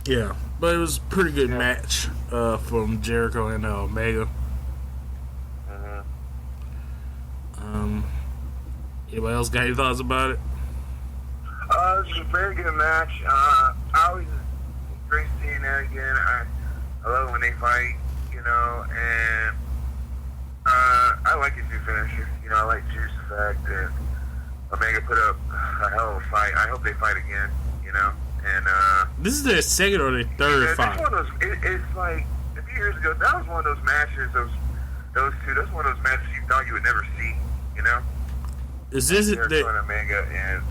Yeah, but it was a pretty good match from Jericho and Omega. Anybody else got any thoughts about it? This was a very good match. I always great seeing that again. I love when they fight, and I like his new finisher. I like Juice Effect, and Omega put up a hell of a fight. I hope they fight again, and this is their second or their third fight. It's like a few years ago, that was one of those matches, those two, that's one of those matches you thought you would never see, Is this it? Omega, and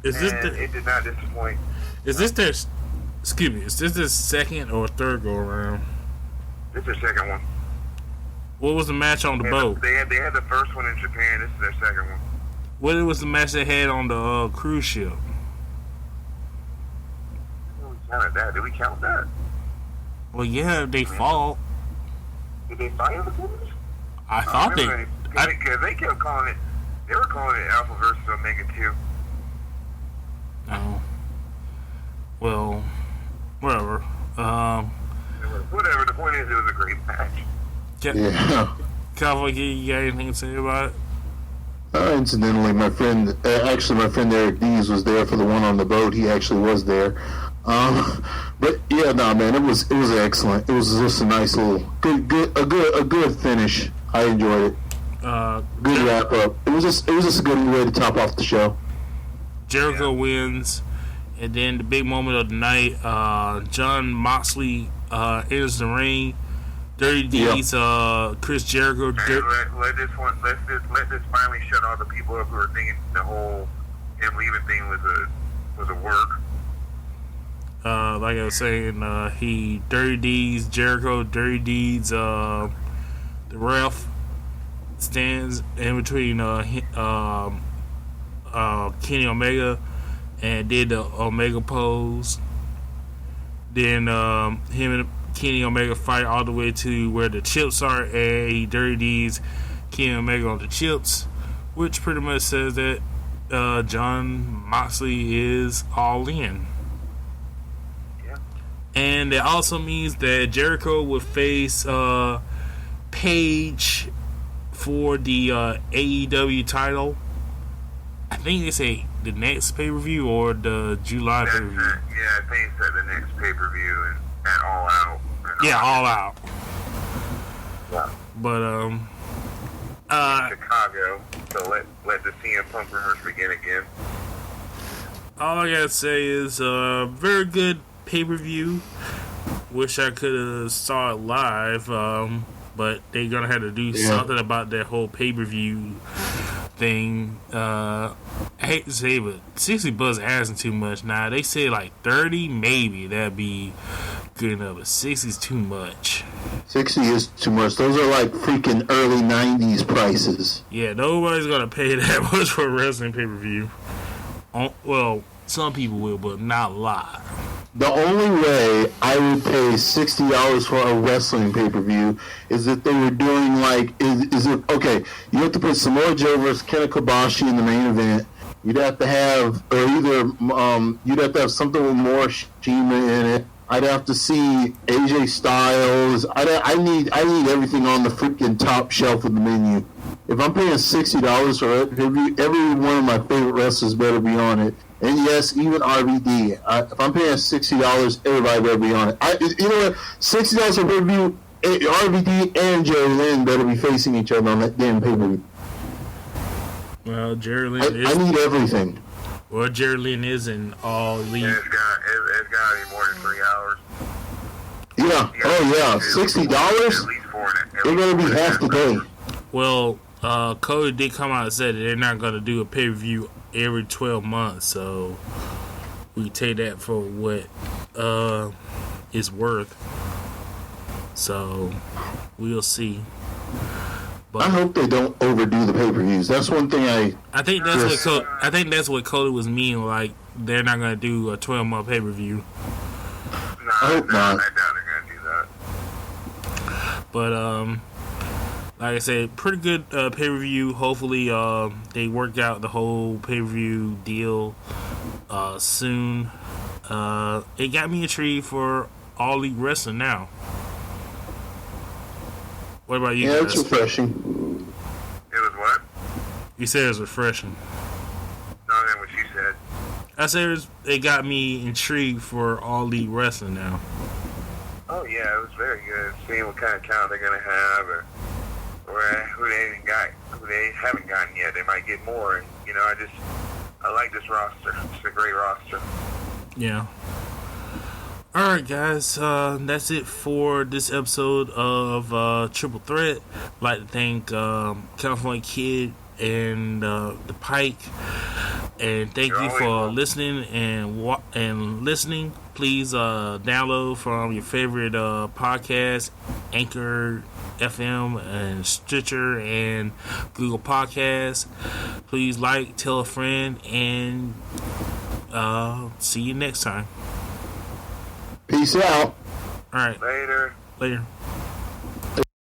it did not disappoint. Is this their? Excuse me. Is this their second or third go around? This is their second one. What was the match on the boat? They had the first one in Japan. This is their second one. What was the match they had on the cruise ship? Did we count that? Well, yeah, they fought. Did they fight on the cruise? I thought they. Because they kept calling it. They were calling it Alpha versus Omega 2. Oh. Well, whatever. Whatever. The point is, it was a great match. Yeah. Cowboy, you got anything to say about it? Incidentally, my friend Eric Dees was there for the one on the boat. He actually was there. But yeah, man, it was excellent. It was just a nice little good finish. I enjoyed it. Good wrap up. It was just a good way to top off the show. Jericho wins, and then the big moment of the night, John Moxley enters the ring. Dirty Deeds, Chris Jericho. Let this finally shut all the people up who are thinking the whole him leaving thing was a work. Like I was saying, Dirty Deeds, Jericho, Dirty Deeds, the ref stands in between Kenny Omega and did the Omega pose. Then him and Kenny Omega fight all the way to where the chips are, and he Dirty Deeds Kenny Omega on the chips, which pretty much says that John Moxley is all in. And it also means that Jericho would face Paige for the AEW title. I think they say the next pay-per-view or the July pay-per-view? Yeah, I think it's at the next pay-per-view and at All Out. Yeah, All Out. Yeah. But Chicago, so let the CM Punk rumors begin again. all I gotta say is very good pay-per-view. Wish I could have saw it live, but they're gonna have to do something about that whole pay-per-view thing. I hate to say it, but 60 bucks asking too much. Now they say like 30, maybe that'd be good enough, but 60 is too much. 60 is too much. Those are like freaking early 90s prices. Yeah, nobody's gonna pay that much for a wrestling pay-per-view. Well, some people will, but not a lot. The only way I would pay $60 for a wrestling pay-per-view is if they were doing like, is it, okay, you have to put Samoa Joe versus Kenta Kobashi in the main event. You'd have to have, or either, you'd have to have something with more Shima in it. I'd have to see AJ Styles. I need everything on the freaking top shelf of the menu. If I'm paying $60 for it, every one of my favorite wrestlers better be on it. And yes, even RVD. If I'm paying $60, everybody better be on it. You know what? $60 for pay-per-view, RVD and Jerry Lynn better be facing each other on that damn pay-per-view. Well, Jerry Lynn I need everything. Well, Jerry Lynn is in All Elite. It's got to be more than 3 hours. Yeah. Oh yeah. $60. At least 4. They're gonna be half the day. Well, Cody did come out and said that they're not gonna do a pay-per-view every 12 months, so we take that for what it's worth. So we'll see. But I hope they don't overdo the pay-per-views. That's one thing I think that's what Cody was meaning. Like they're not gonna do a 12-month pay-per-view. I hope not. I doubt they're gonna do that. But like I said, pretty good pay-per-view. Hopefully they work out the whole pay-per-view deal soon. It got me intrigued for All Elite Wrestling now. What about you guys? Yeah, it's refreshing. It was what? You said it was refreshing. No, that's what you said. I said it got me intrigued for All Elite Wrestling now. Oh yeah, it was very good. Seeing what kind of talent they're gonna have, or who they haven't gotten yet. They might get more, and I like this roster. It's a great roster. Yeah. Alright guys, that's it for this episode of Triple Threat. I'd like to thank California Kid and the Pike, and thank you for listening and listening. Please download from your favorite podcast, Anchor FM and Stitcher and Google Podcasts. Please like, tell a friend, and see you next time. Peace out. All right. Later. Later.